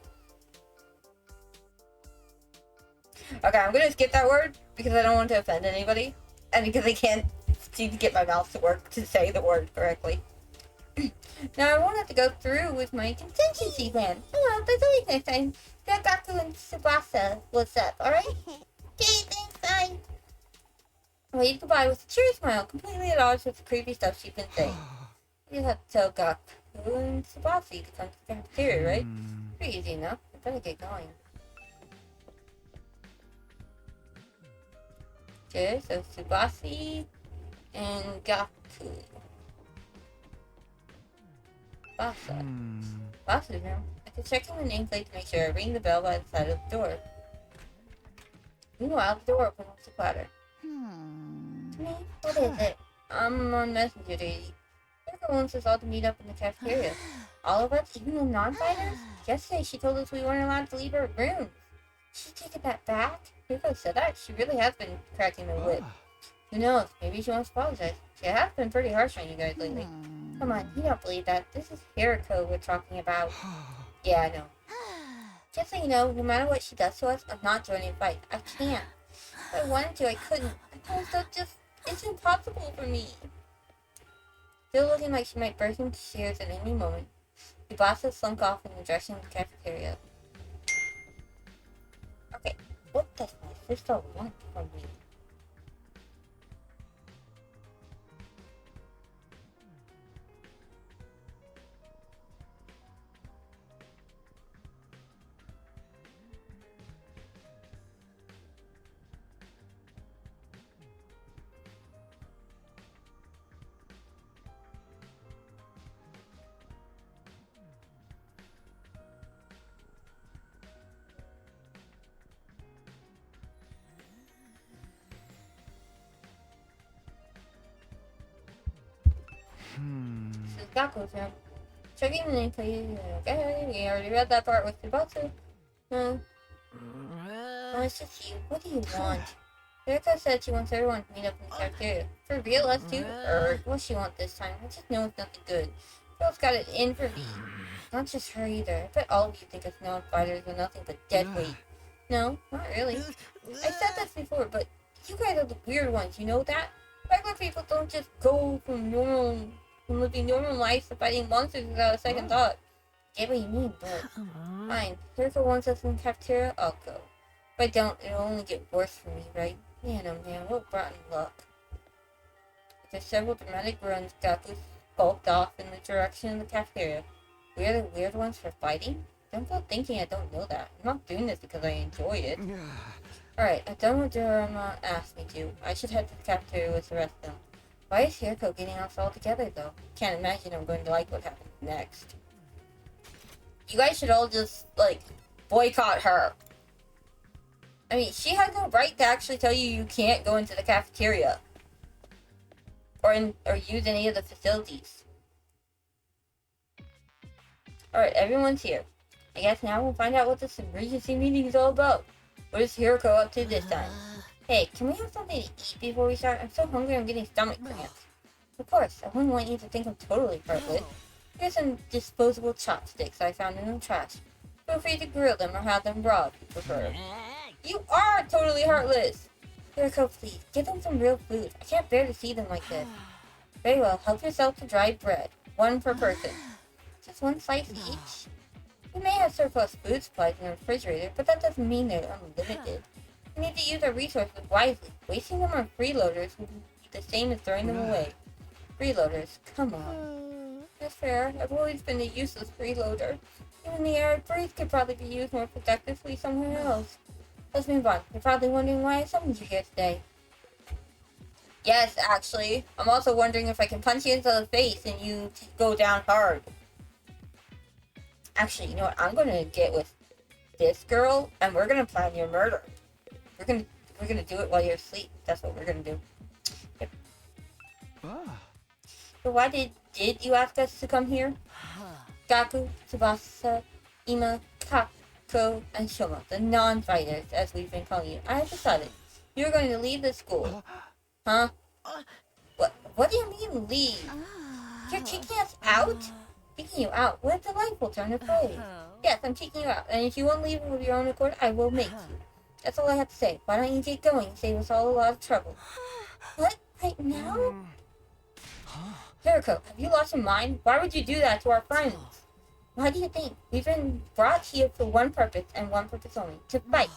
Okay, I'm gonna skip that word because I don't want to offend anybody. And because I can't seem to get my mouth to work to say the word correctly. Now I won't have to go through with my contingency plan. Oh well, there's always next time. Gagaku and Tsubasa, what's up, alright? Okay, thanks, bye. I waved goodbye with a cheery smile, completely at odds with the creepy stuff she'd been saying. You have to tell Gaku and Tsubasa to come to the cafeteria, right? Pretty easy enough. I better get going. Okay, so Tsubasa and Gaku. Basa's room. I could check in the nameplate to make sure I ring the bell by the side of the door. Meanwhile, the door opens with a clatter. To me? What is it? I'm on messenger duty. Hiruko wants us all to meet up in the cafeteria. All of us, even the non-fighters? Yesterday she told us we weren't allowed to leave our rooms. She's taking that back? Hiruko said that. She really has been cracking the whip. Who knows? Maybe she wants to apologize. She has been pretty harsh on you guys lately. Come on, you don't believe that. This is Hiruko we're talking about. Yeah, I know. Just so you know, no matter what she does to us, I'm not joining the fight. I can't. If I wanted to, I couldn't. It's impossible for me. Still looking like she might burst into tears at any moment, Tsubasa slunk off in the direction of the cafeteria. Okay, what does my sister want from me? This is Gaku's room. Checking the name, please. Okay, we already read that part with Tsubasa. No. Oh, it's just you. What do you want? Hiruko said she wants everyone to meet up in the cafeteria. For real, us too? What's she want this time? I just know it's nothing good. Girl's got it in for me. Not just her either. I bet all of you think us non-fighters are nothing but dead weight. No, not really. I said this before, but you guys are the weird ones, you know that? Regular people don't just go from living normal lives to fighting monsters without a second thought. I get what you mean, but fine. Hiruko wants us in the cafeteria, I'll go. If I don't, it'll only get worse for me, right? Man, oh man, what rotten luck. After several dramatic runs, Gaku skulked off in the direction of the cafeteria. We are the weird ones for fighting? Don't go thinking I don't know that. I'm not doing this because I enjoy it. Alright, I've done what Dorama asked me to. I should head to the cafeteria with the rest of them. Why is Hiruko getting us all together, though? Can't imagine I'm going to like what happens next. You guys should all just, like, boycott her. I mean, she has no right to actually tell you you can't go into the cafeteria. Or use any of the facilities. Alright, everyone's here. I guess now we'll find out what this emergency meeting is all about. What is Hiruko up to this time? Hey, can we have something to eat before we start? I'm so hungry I'm getting stomach cramps. Of course, I wouldn't want you to think I'm totally heartless. Here's some disposable chopsticks I found in the trash. Feel free to grill them or have them raw if you prefer. You are totally heartless! Hiruko, please, give them some real food. I can't bear to see them like this. Very well, help yourself to dried bread. One per person. Just one slice each? We may have surplus food supplies in the refrigerator, but that doesn't mean they're unlimited. We need to use our resources wisely. Wasting them on freeloaders would be the same as throwing them away. Freeloaders, come on. That's fair. I've always been a useless freeloader. Even the air I breathe could probably be used more productively somewhere else. Let's move on. You're probably wondering why I summoned you here today. Yes, actually. I'm also wondering if I can punch you into the face and you go down hard. Actually, you know what? I'm gonna get with this girl and we're gonna plan your murder. We're gonna do it while you're asleep. That's what we're gonna do. Yep. So why did you ask us to come here? Gaku, Tsubasa, Ima, Kako, and Shoma, the non-fighters, as we've been calling you. I have decided you're going to leave the school. Huh? What do you mean leave? You're kicking us out? Kicking you out? What a delightful turn of phrase. Yes, I'm kicking you out, and if you won't leave of your own accord, I will make you. That's all I have to say. Why don't you get going and save us all a lot of trouble? What? Right now? Hiruko, have you lost your mind? Why would you do that to our friends? Why do you think? We've been brought here for one purpose and one purpose only. To fight.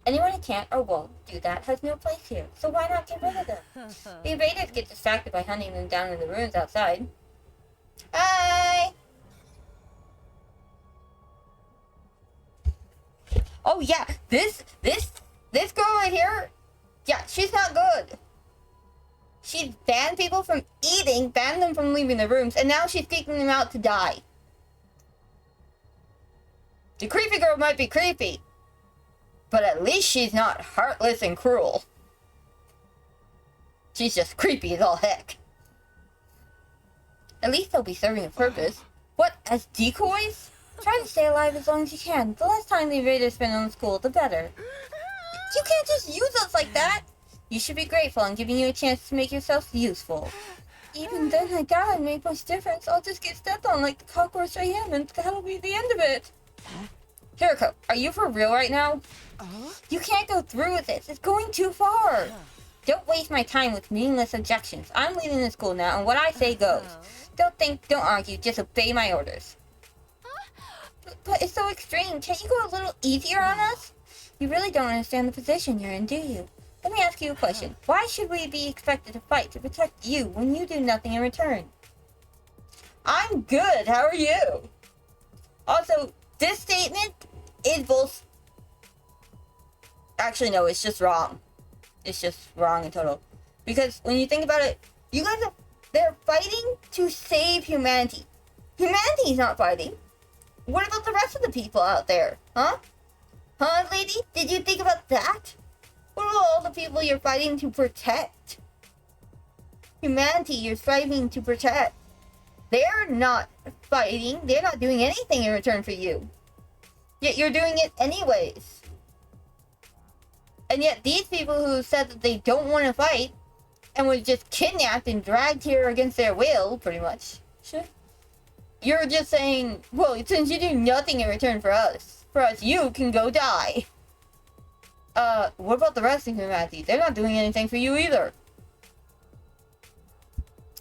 Anyone who can't or won't do that has no place here. So why not get rid of them? The invaders get distracted by hunting them down in the ruins outside. Hi! Oh yeah, this girl right here, yeah, she's not good. She banned people from eating, banned them from leaving the rooms, and now she's kicking them out to die. The creepy girl might be creepy, but at least she's not heartless and cruel. She's just creepy as all heck. At least they'll be serving a purpose. What, as decoys? Try to stay alive as long as you can. The less time the invaders spend on school, the better. You can't just use us like that! You should be grateful I'm giving you a chance to make yourself useful. Even then, I doubt I'd make much difference. I'll just get stepped on like the cockroach I am, and that'll be the end of it. Hiruko, are you for real right now? You can't go through with this. It's going too far. Don't waste my time with meaningless objections. I'm leaving the school now, and what I say goes. Don't think, don't argue, just obey my orders. But it's so extreme. Can't you go a little easier on us? You really don't understand the position you're in, do you? Let me ask you a question. Why should we be expected to fight to protect you when you do nothing in return? I'm good. How are you? Also, this statement is both... Actually, no, it's just wrong. It's just wrong in total. Because when you think about it, you guys they're fighting to save humanity. Humanity's not fighting. What about the rest of the people out there? Huh? Huh, lady? Did you think about that? What about all the people you're fighting to protect? Humanity you're striving to protect. They're not fighting. They're not doing anything in return for you. Yet you're doing it anyways. And yet these people who said that they don't want to fight and was just kidnapped and dragged here against their will, pretty much. Sure. You're just saying, well, since you do nothing in return for us, you can go die. What about the rest of humanity? They're not doing anything for you either.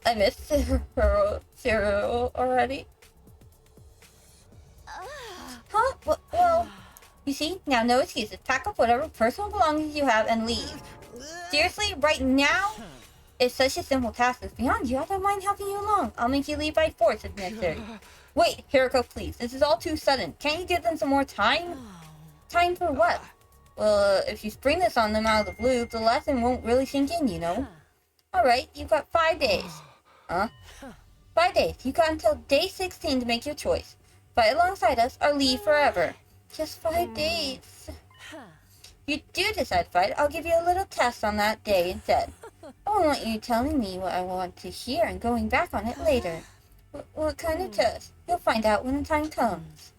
I missed Cyril already. Huh? Well, you see, now no excuses. Pack up whatever personal belongings you have and leave. Seriously, right now? It's such a simple task that's beyond you. I don't mind helping you along. I'll make you leave by force if necessary. Wait, Hiruko, please. This is all too sudden. Can't you give them some more time? Time for what? Well, if you spring this on them out of the blue, the lesson won't really sink in, you know? Alright, you've got 5 days. Huh? 5 days. You've got until day 16 to make your choice. Fight alongside us or leave forever. Just 5 days. If you do decide to fight, I'll give you a little test on that day instead. I don't want you telling me what I want to hear and going back on it later. What kind of test? You'll find out when the time comes.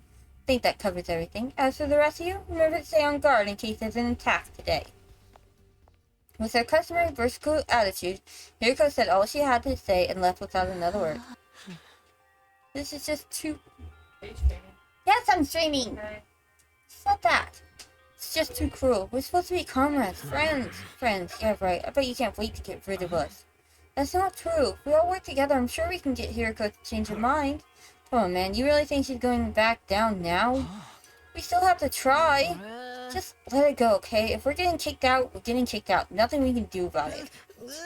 I think that covers everything. As for the rest of you, remember to stay on guard in case there's an attack today. With her customary versatile attitude, Hiruko said all she had to say and left without another word. This is just too... Yes, I'm streaming! Said that. It's just too cruel. We're supposed to be comrades, friends. Friends, yeah, right. I bet you can't wait to get rid of us. That's not true. If we all work together, I'm sure we can get Hiruko to change her mind. Come on, man. You really think she's going back down now? We still have to try. Just let it go, okay? If we're getting kicked out, we're getting kicked out. Nothing we can do about it.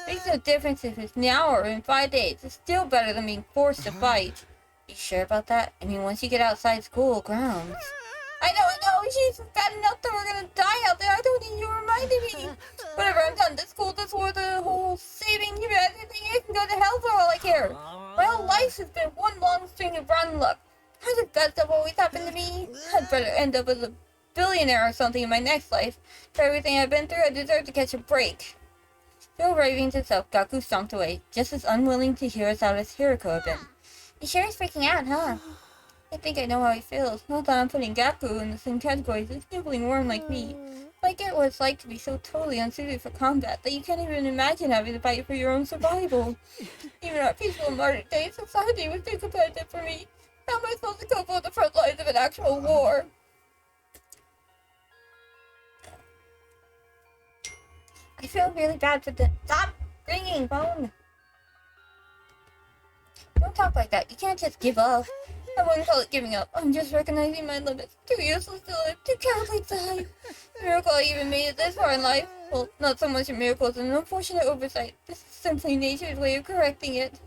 Makes no difference if it's now or in 5 days. It's still better than being forced to fight. You sure about that? I mean, once you get outside school grounds. I know, she's bad enough that we're gonna die out there. I don't need you reminding me. Whatever, I'm done. This school, this war, the whole saving humanity thing, I can go to hell for all I care. My whole life has been one long string of rotten luck. How did bad stuff always happen to me? I'd better end up as a billionaire or something in my next life. For everything I've been through, I deserve to catch a break. Still raving to himself, Gaku stomped away, just as unwilling to hear us out as Hiruko had been. He sure is freaking out, huh? I think I know how he feels. Not that I'm putting Gaku in the same category as a sniveling worm like me. But I get what it's like to be so totally unsuited for combat that you can't even imagine having to fight for your own survival. Even our peaceful modern day society was too competitive for me. How am I supposed to cope with the front lines of an actual war? I feel really bad for the— Stop ringing, phone! Don't talk like that. You can't just give up. I wouldn't call it giving up. I'm just recognizing my limits. Too useless to live. Too cowardly to die. Miracle I even made it this far in life. Well, not so much a miracle as an unfortunate oversight. This is simply nature's way of correcting it.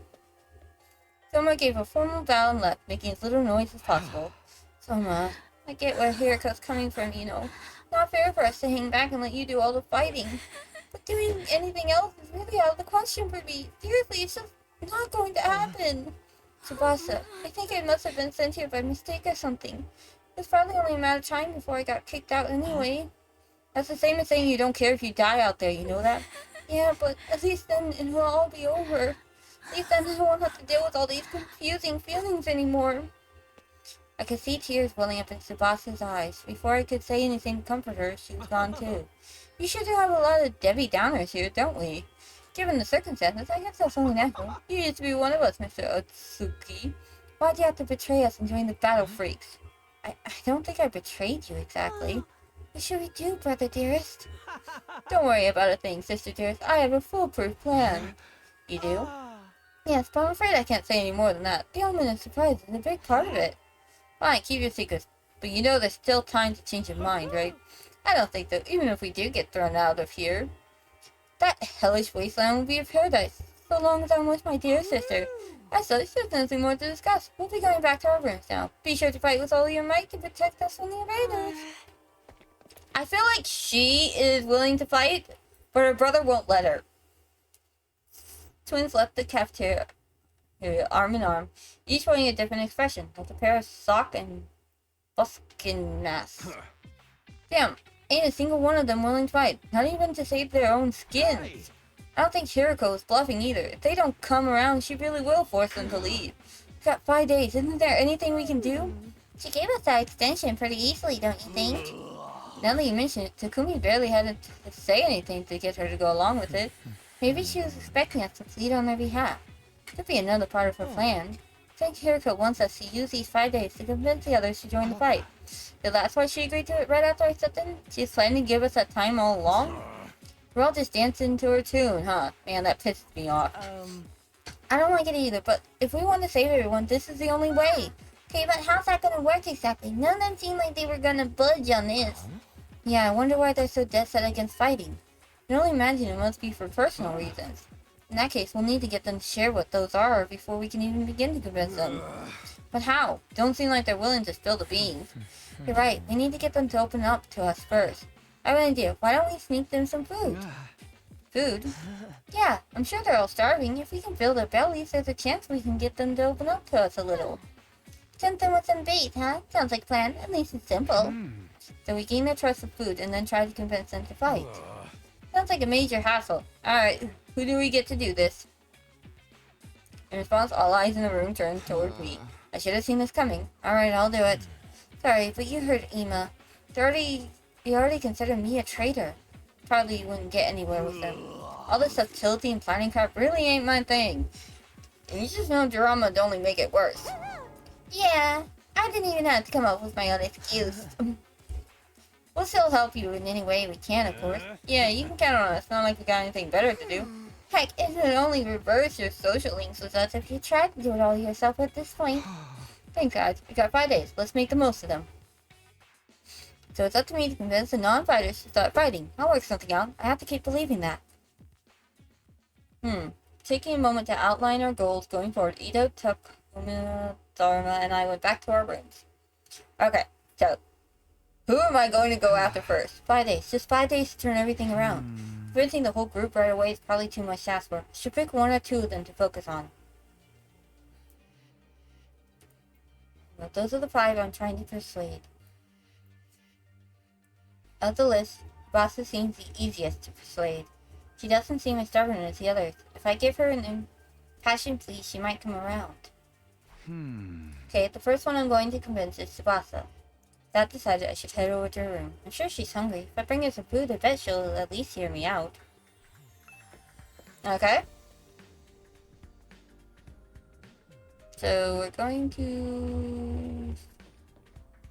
Soma gave a formal bow and left, making as little noise as possible. Soma, I get where Hiruko's coming from, you know. Not fair for us to hang back and let you do all the fighting. But doing anything else is really out of the question for me. Seriously, it's just not going to happen. Tsubasa, I think I must have been sent here by mistake or something. It's probably only a matter of time before I got kicked out anyway. That's the same as saying you don't care if you die out there, you know that? Yeah, but at least then it will all be over. At least then I won't have to deal with all these confusing feelings anymore. I could see tears welling up in Tsubasa's eyes. Before I could say anything to comfort her, she was gone too. We sure do have a lot of Debbie Downers here, don't we? Given the circumstances, I guess that's only natural. You used to be one of us, Mr. Otsuki. Why'd you have to betray us and join the Battle Freaks? I don't think I betrayed you exactly. What should we do, brother dearest? Don't worry about a thing, sister dearest. I have a foolproof plan. You do? Yes, but I'm afraid I can't say any more than that. The element of surprise is a big part of it. Fine, keep your secrets. But you know there's still time to change your mind, right? I don't think that even if we do get thrown out of here, that hellish wasteland will be a paradise, so long as I'm with my dear sister. As such, there's nothing more to discuss. We'll be going back to our rooms now. Be sure to fight with all your might to protect us from the invaders. I feel like she is willing to fight, but her brother won't let her. Twins left the cafeteria arm in arm, each wearing a different expression, like a pair of sock and buskin masks. Damn. Ain't a single one of them willing to fight, not even to save their own skins. I don't think Hiruko is bluffing either. If they don't come around, she really will force them to leave. We've got 5 days. Isn't there anything we can do? She gave us that extension pretty easily, don't you think? Now that you mention it, Takumi barely had to say anything to get her to go along with it. Maybe she was expecting us to plead on their behalf. Could be another part of her plan. I think Hiruko wants us to use these 5 days to convince the others to join the fight. So that's why she agreed to it right after I stepped in? She's planning to give us that time all along? We're all just dancing to her tune, huh? Man, that pisses me off. I don't like it either, but if we want to save everyone, this is the only way. Okay, but how's that gonna work exactly? None of them seemed like they were gonna budge on this. Yeah, I wonder why they're so dead set against fighting. I can only imagine it must be for personal reasons. In that case, we'll need to get them to share what those are before we can even begin to convince them. But how? Don't seem like they're willing to spill the beans. You're right, we need to get them to open up to us first. I have an idea. Why don't we sneak them some food? Food? Yeah, I'm sure they're all starving. If we can fill their bellies, there's a chance we can get them to open up to us a little. Tempt them with some bait, huh? Sounds like a plan. At least it's simple. So we gain their trust with food and then try to convince them to fight. Sounds like a major hassle. Alright, who do we get to do this? In response, all eyes in the room turned toward me. I should have seen this coming. Alright, I'll do it. Sorry, but you heard Ima. You already considered me a traitor. Probably wouldn't get anywhere with them. All this subtlety and planning crap really ain't my thing. And you just know drama would only make it worse. Yeah, I didn't even have to come up with my own excuse. We'll still help you in any way we can, of course. Yeah, you can count on us. Not like we got anything better to do. Heck, it would only reverse your social links with us if you tried to do it all yourself at this point. Thanks, guys. We got 5 days. Let's make the most of them. So it's up to me to convince the non-fighters to start fighting. I'll work something out. I have to keep believing that. Taking a moment to outline our goals going forward, Ito, Takuma, Dharma, and I went back to our rooms. Okay, so who am I going to go after first? 5 days. Just 5 days to turn everything around. Convincing the whole group right away is probably too much to ask for. I should pick 1 or 2 of them to focus on. Well, those are the 5 I'm trying to persuade. Of the list, Basa seems the easiest to persuade. She doesn't seem as stubborn as the others. If I give her an impassioned plea, she might come around. Okay, the first one I'm going to convince is Tsubasa. That decided, I should head over to her room. I'm sure she's hungry. If I bring her some food, I bet she'll at least hear me out. Okay. So we're going to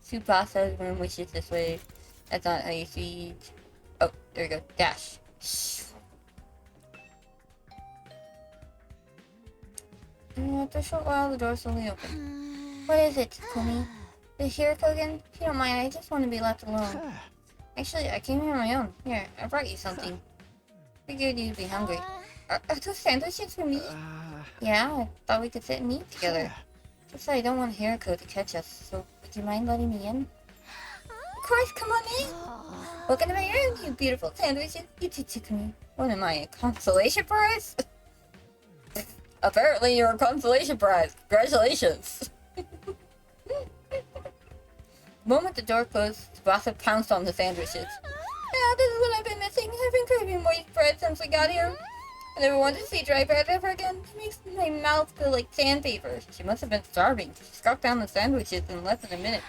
Tsubasa's room, which is this way. That's not how you see. Oh, there we go. Dash. After a short while, the door slowly opened. What is it, Takumi? Is Hiruko again? If you don't mind, I just want to be left alone. Actually, I came here on my own. Here, I brought you something. Figured you'd be hungry. Are those sandwiches for me? Yeah, I thought we could sit and eat together. Just I don't want Hiruko to catch us, so would you mind letting me in? Of course, come on in. Welcome to my room, you beautiful sandwiches. You too, Takumi. What am I, a consolation prize? Apparently you're a consolation prize. Congratulations. The moment the door closed, Tsubasa pounced on the sandwiches. Yeah, this is what I've been missing. I've been craving moist bread since we got here. I never wanted to see dry bread ever again. It makes my mouth feel like sandpaper. She must have been starving. She scarfed down the sandwiches in less than a minute.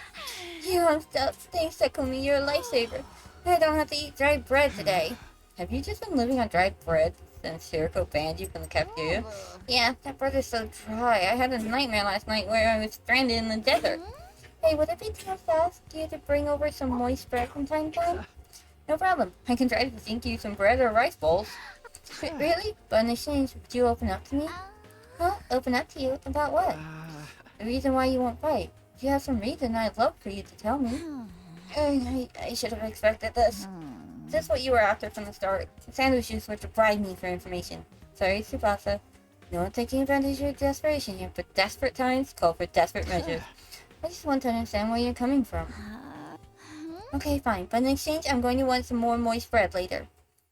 You I'm stuffed. Thanks, Takumi. You're a lifesaver. I don't have to eat dry bread today. Have you just been living on dry bread since Hiruko banned you from the cafeteria? Yeah, that bread is so dry. I had a nightmare last night where I was stranded in the desert. Hey, would it be too much to ask you to bring over some moist bread from time to time? No problem. I can try to sink you some bread or rice bowls. Really? But in exchange, would you open up to me? Huh? Open up to you? About what? The reason why you won't fight. If you have some reason, I'd love for you to tell me. I should have expected this. Is this what you were after from the start? The sandwiches were to bribe me for information. Sorry, Tsubasa. No one taking advantage of your desperation here, but desperate times call for desperate measures. I just want to understand where you're coming from. Okay, fine, but in exchange, I'm going to want some more moist bread later.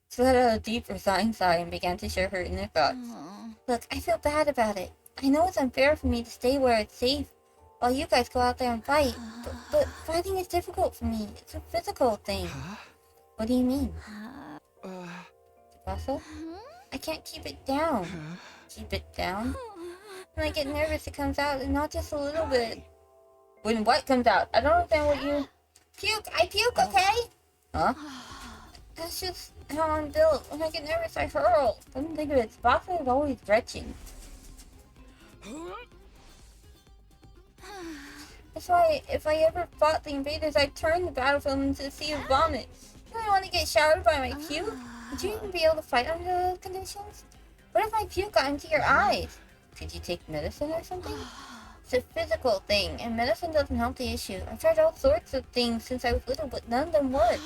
She let out a deep, resigned sigh and began to share her inner thoughts. Look, I feel bad about it. I know it's unfair for me to stay where it's safe while you guys go out there and fight, but fighting is difficult for me. It's a physical thing. What do you mean? Tsubasa? I can't keep it down. Keep it down? When I get nervous, it comes out, and not just a little bit. When what comes out? I don't understand what you... Puke! I puke, okay? Huh? That's just how I'm built. When I get nervous, I hurl. Don't think of it. Tsubasa is always retching. That's why, if I ever fought the invaders, I'd turn the battlefield into a sea of vomit. You don't want to get showered by my puke? Would you even be able to fight under those conditions? What if my puke got into your eyes? Could you take medicine or something? It's a physical thing, and medicine doesn't help the issue. I've tried all sorts of things since I was little, but none of them work.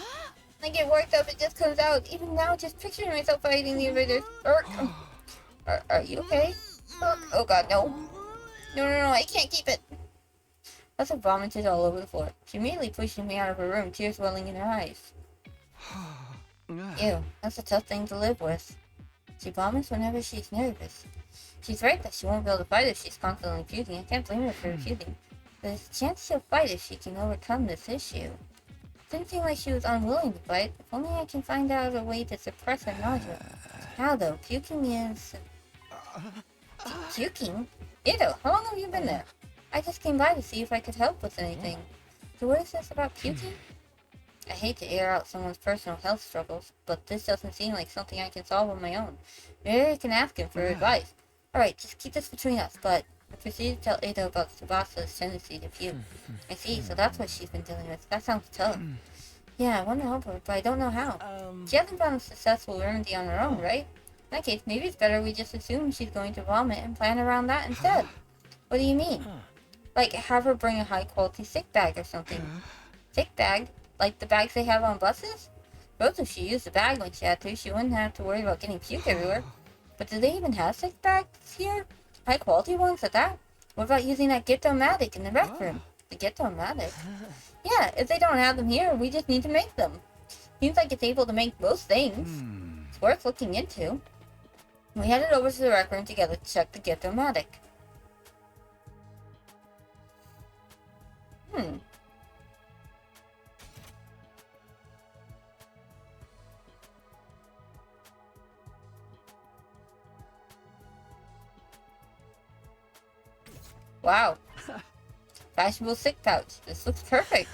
When I get worked up, it just comes out. Even now, just picturing myself fighting the invaders. Are you okay? Oh god, no. No, I can't keep it. Elsa vomited all over the floor. She immediately pushed me out of her room, tears welling in her eyes. Ew, that's a tough thing to live with. She vomits whenever she's nervous. She's right that she won't be able to fight if she's constantly puking. I can't blame her for refusing. There's a chance she'll fight if she can overcome this issue. Didn't seem like she was unwilling to fight. If only I can find out a way to suppress her nausea. How though? Puking is... Puking? Ew, how long have you been there? I just came by to see if I could help with anything. So what is this about puking? I hate to air out someone's personal health struggles, but this doesn't seem like something I can solve on my own. Maybe I can ask him for advice. Alright, just keep this between us, but I proceeded to tell Ada about Tsubasa's tendency to puke. I see, so that's what she's been dealing with. That sounds tough. Yeah, I want to help her, but I don't know how. She hasn't found a successful remedy on her own, right? In that case, maybe it's better we just assume she's going to vomit and plan around that instead. What do you mean? Like, have her bring a high-quality sick bag or something. Sick bag? Like the bags they have on buses? Suppose if she used the bag when she had to, she wouldn't have to worry about getting puke everywhere. But do they even have sick bags here? High-quality ones at that? What about using that Git-O-Matic in the rec room? The Git-O-Matic? Yeah, if they don't have them here, we just need to make them. Seems like it's able to make most things. It's worth looking into. We headed over to the rec room together to check the Git-O-Matic. Wow. Fashionable sick pouch. This looks perfect.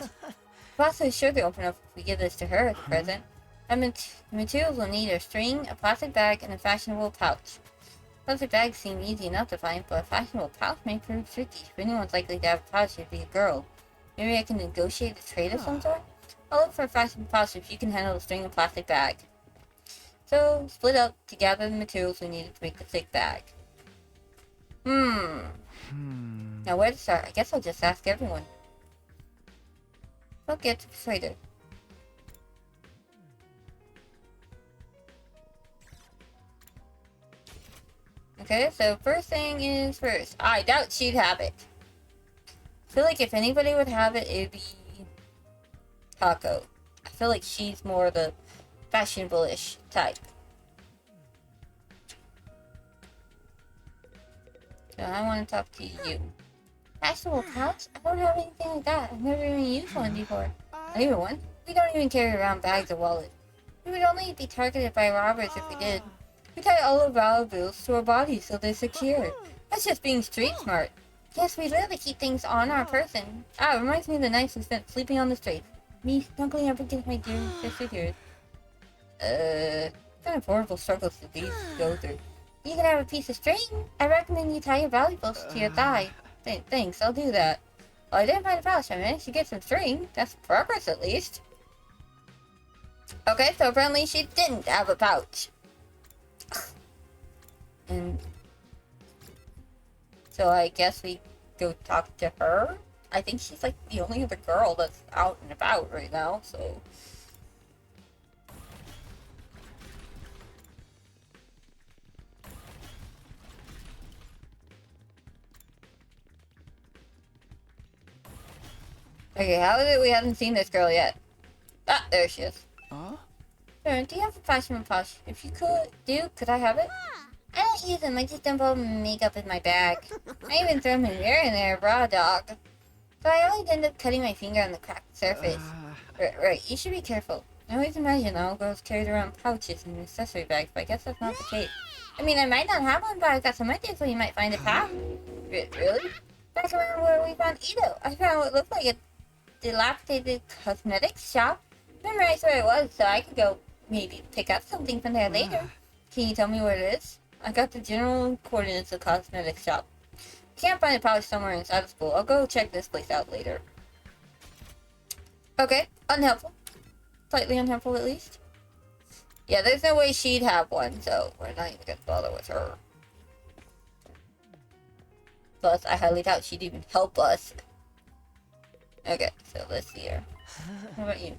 Plastic is sure to open up if we give this to her as a present. The materials we'll need are string, a plastic bag, and a fashionable pouch. Plastic bags seem easy enough to find, but a fashionable pouch may prove tricky. If anyone's likely to have a pouch, it'd be a girl. Maybe I can negotiate a trade of some sort? I'll look for a fashionable pouch if you can handle the string and plastic bag. So, split up to gather the materials we needed to make the thick bag. Now where to start? I guess I'll just ask everyone. I'll get to persuade her. Okay, so first thing is first. I doubt she'd have it. I feel like if anybody would have it, it'd be Taco. I feel like she's more the fashionable-ish type. So I want to talk to you. Fashionable pouch? I don't have anything like that. I've never even used one before. Not even one? We don't even carry around bags or wallets. We would only be targeted by robbers if we did. We tie all of our bills to our bodies so they're secure. That's just being street smart. Yes, we literally keep things on our person. Ah, it reminds me of the nights we spent sleeping on the streets. Me snuggling up against my dear sister here. Kind of horrible struggles that these go through. You can have a piece of string. I recommend you tie your valuables to your thigh. Thanks, I'll do that. Well, I didn't find a pouch. I managed to get some string. That's progress, at least. Okay, so apparently she didn't have a pouch. And so I guess we go talk to her. I think she's like the only other girl that's out and about right now, so. Okay, how is it we haven't seen this girl yet? Ah, there she is. Sure, do you have a fashionable pouch? If you could I have it? I don't use them, I just dump all my makeup in my bag. I even throw my hair in there, raw dog. So I always end up cutting my finger on the cracked surface. Right, you should be careful. I always imagine all girls carried around pouches and accessory bags, but I guess that's not the case. I mean, I might not have one, but I've got some ideas where you might find a path. Really? Back around where we found Ito, I found what looked like a dilapidated cosmetics shop. Memorize where it was, so I could go maybe pick up something from there later. Can you tell me where it is? I got the general coordinates of the cosmetics shop. Can't find a pouch somewhere inside the school. I'll go check this place out later. Okay, unhelpful. Slightly unhelpful at least. Yeah, there's no way she'd have one, so we're not even gonna bother with her. Plus, I highly doubt she'd even help us. Okay, so let's see here. How about you?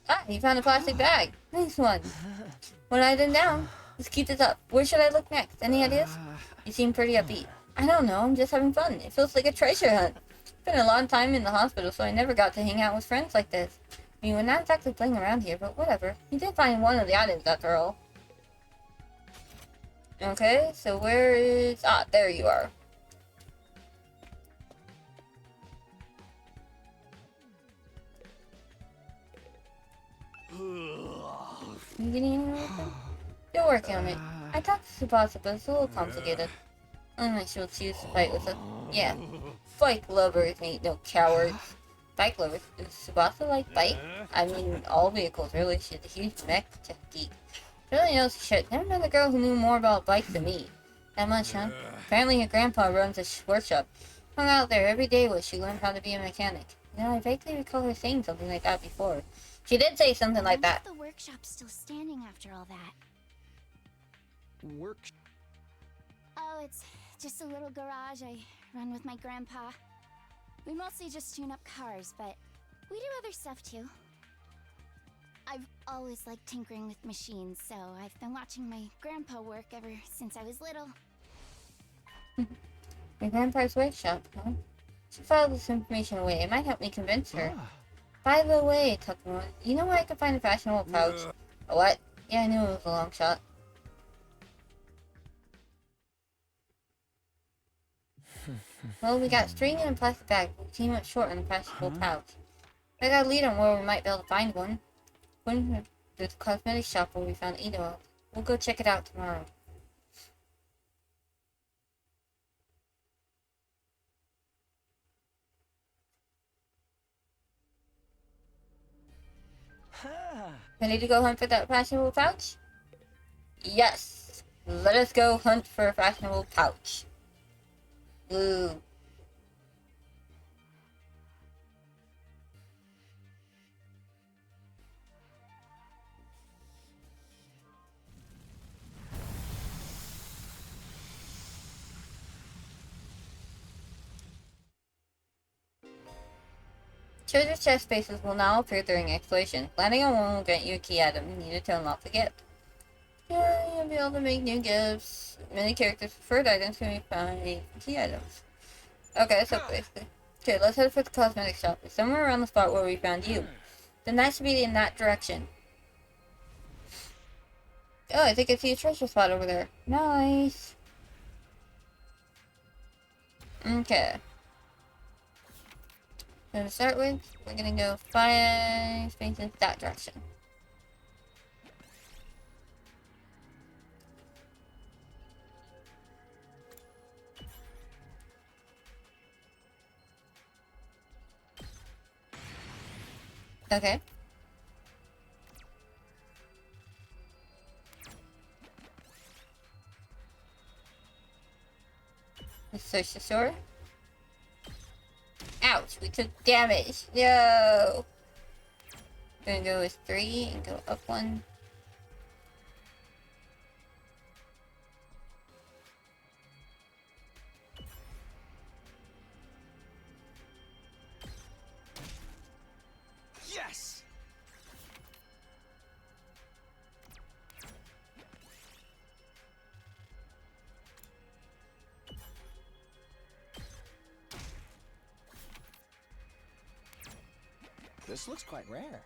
Ah, you found a plastic bag. Nice one. One item down. Let's keep this up. Where should I look next? Any ideas? You seem pretty upbeat. I don't know, I'm just having fun. It feels like a treasure hunt. It's been a long time in the hospital, so I never got to hang out with friends like this. I mean, we're not exactly playing around here, but whatever. You did find one of the items after all. Okay, so where is... Ah, there you are. You getting anywhere with it? Still working on it. I talked to Tsubasa, but it's a little complicated. I'm not sure she'll choose to fight with us. Yeah. Bike lovers ain't no cowards. Bike lovers? Does Tsubasa like bike? I mean, all vehicles, really. She's a huge mech geek. Really knows shit. Never met a girl who knew more about bikes than me. That much, huh? Apparently her grandpa runs a workshop. Hung out there every day while she learned how to be a mechanic. You know, I vaguely recall her saying something like that before. She did say something like that. The workshop's still standing after all that. Oh, it's just a little garage I run with my grandpa. We mostly just tune up cars, but we do other stuff too. I've always liked tinkering with machines, so I've been watching my grandpa work ever since I was little. Your grandpa's workshop, huh? Should file this information away. It might help me convince her. By the way, Takuma, you know where I could find a fashionable pouch? A what? Yeah, I knew it was a long shot. Well, we got string and a plastic bag, but we came up short on a fashionable pouch. I got a lead on where we might be able to find one. One to the cosmetic shop where we found Ito. We'll go check it out tomorrow. Ready to go hunt for that fashionable pouch? Yes! Let us go hunt for a fashionable pouch. Ooh. Treasure chest spaces will now appear during exploration. Landing on one will grant you a key item needed to unlock the gift. Yeah, you'll be able to make new gifts. Many characters' preferred items can be found in key items. Okay, so basically. Okay, let's head for the cosmetic shop. It's somewhere around the spot where we found you. Then that should be in that direction. Oh, I think I see a treasure spot over there. Nice. Okay. So to start with, we're gonna go 5 spaces that direction. Okay. Let's search the store. Ouch, we took damage. No. Gonna go with 3 and go up 1. Yes! This looks quite rare.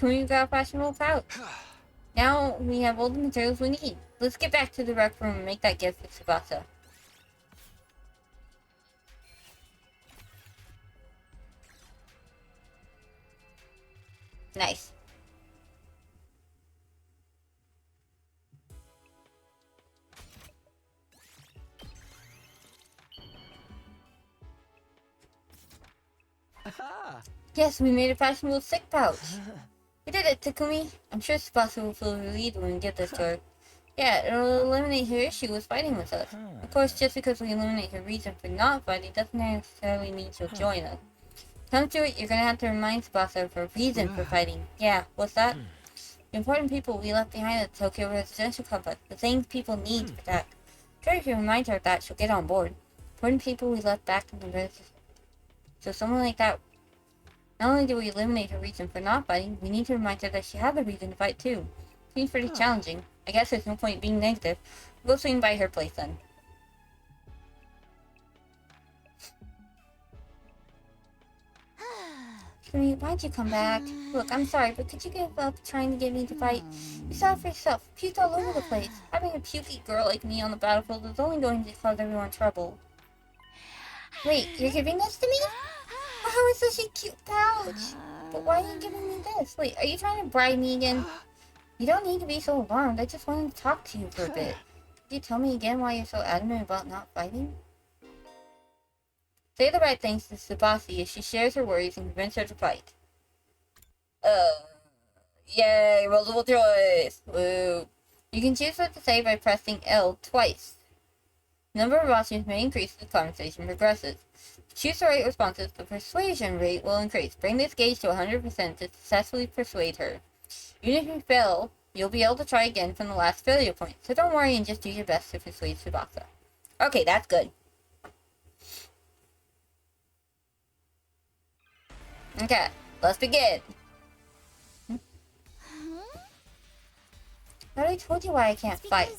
We got a fashionable pouch. Now we have all the materials we need. Let's get back to the rec room and make that gift for Tsubasa. Nice. Yes, we made a fashionable sick pouch. We did it, Takumi. I'm sure Tsubasa will feel relieved when we get this to her. Yeah, it'll eliminate her issue with fighting with us. Of course, just because we eliminate her reason for not fighting doesn't necessarily mean she'll join us. Come to it, you're gonna have to remind Tsubasa of her reason for fighting. Yeah, what's that? The important people we left behind at the Tokyo residential complex. The things people need to protect. Try to remind her of that, she'll get on board. Important people we left back in the residential. So someone like that, not only do we eliminate her reason for not fighting, we need to remind her that she had the reason to fight too. Seems pretty challenging. I guess there's no point being negative. We'll go swing by her place then. Takumi, why'd you come back? Look, I'm sorry, but could you give up trying to get me to fight? You saw it for yourself. Puked all over the place. Having a pukey girl like me on the battlefield is only going to cause everyone trouble. Wait, you're giving this to me? Oh, it's such a cute pouch. But why are you giving me this? Wait, are you trying to bribe me again? You don't need to be so alarmed. I just wanted to talk to you for a bit. Could you tell me again why you're so adamant about not fighting? Say the right things to Tsubasa if she shares her worries and convince her to fight. Yay, multiple choice. Woo. You can choose what to say by pressing L twice. Number of options may increase as the conversation progresses. Choose the right responses, the persuasion rate will increase. Bring this gauge to 100% to successfully persuade her. Even if you fail, you'll be able to try again from the last failure point, so don't worry and just do your best to persuade Tsubasa. Okay, that's good. Okay, let's begin. I already told you why I can't fight.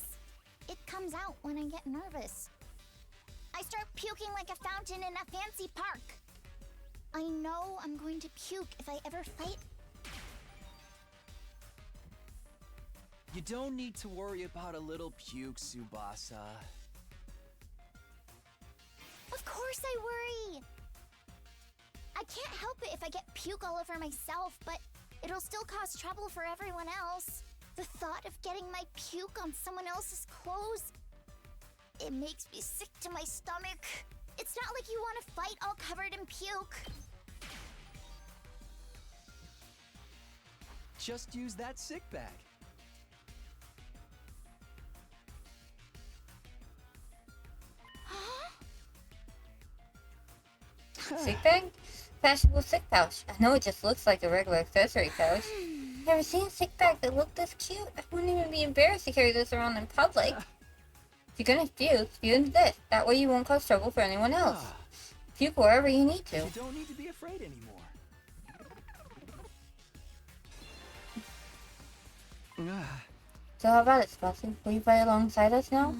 It comes out when I get nervous. I start puking like a fountain in a fancy park. I know I'm going to puke if I ever fight. You don't need to worry about a little puke, Tsubasa. Of course I worry. I can't help it if I get puke all over myself, but it'll still cause trouble for everyone else. The thought of getting my puke on someone else's clothes, it makes me sick to my stomach. It's not like you want to fight all covered in puke. Just use that sick bag. Sick bag? Fashionable sick pouch. I know it just looks like a regular accessory pouch. Never seen a sick bag that looked this cute. I wouldn't even be embarrassed to carry this around in public. If you're gonna puke, puke into this. That way you won't cause trouble for anyone else. Puke wherever you need to. You don't need to be afraid anymore. So how about it, Tsubasa? Will you fight alongside us now?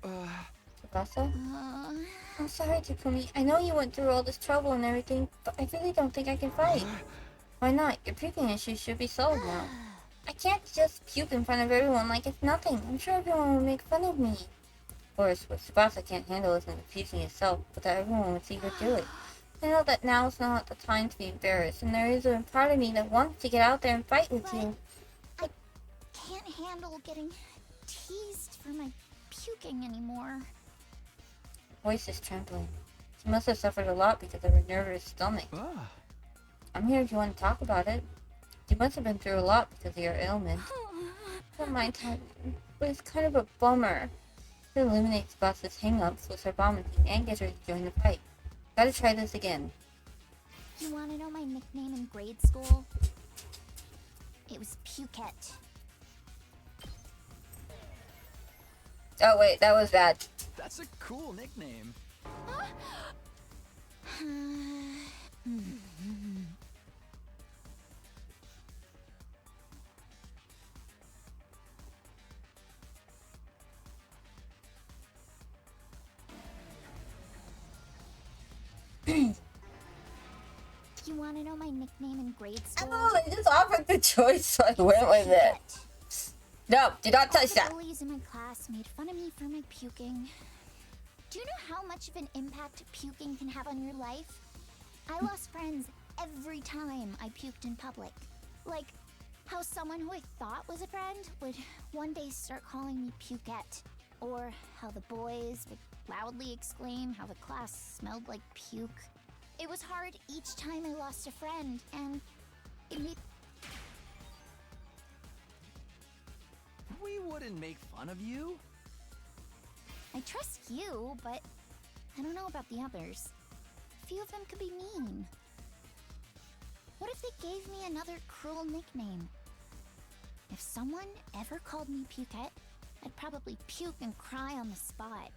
Tsubasa? I'm sorry, Takumi. I know you went through all this trouble and everything, but I really don't think I can fight. Why not? Your puking issue should be solved now. I can't just puke in front of everyone like it's nothing. I'm sure everyone will make fun of me. Of course, what Tsubasa can't handle isn't the puking itself, but that everyone would see her do it. I know that now's not the time to be embarrassed, and there is a part of me that wants to get out there and fight with you. I can't handle getting teased for my puking anymore. Her voice is trembling. She must have suffered a lot because of her nervous stomach. I'm here if you want to talk about it. You must have been through a lot because of your ailment. Not my time, but it's kind of a bummer. To eliminate Tsubasa's hang-ups with her vomiting and get her to join the fight. Gotta try this again. You want to know my nickname in grade school? It was Pukette. Oh wait, that was bad. That's a cool nickname. You want to know my nickname in grade school? Oh, they just offered the choice, so I went with it. Pukette. No, do not touch All that. the bullies in my class made fun of me for my puking. Do you know how much of an impact puking can have on your life? I lost friends every time I puked in public. Like how someone who I thought was a friend would one day start calling me Pukette. Or how the boys would loudly exclaim how the class smelled like puke. It was hard each time I lost a friend, and it made... We wouldn't make fun of you. I trust you, but I don't know about the others. A few of them could be mean. What if they gave me another cruel nickname? If someone ever called me Pukette, I'd probably puke and cry on the spot.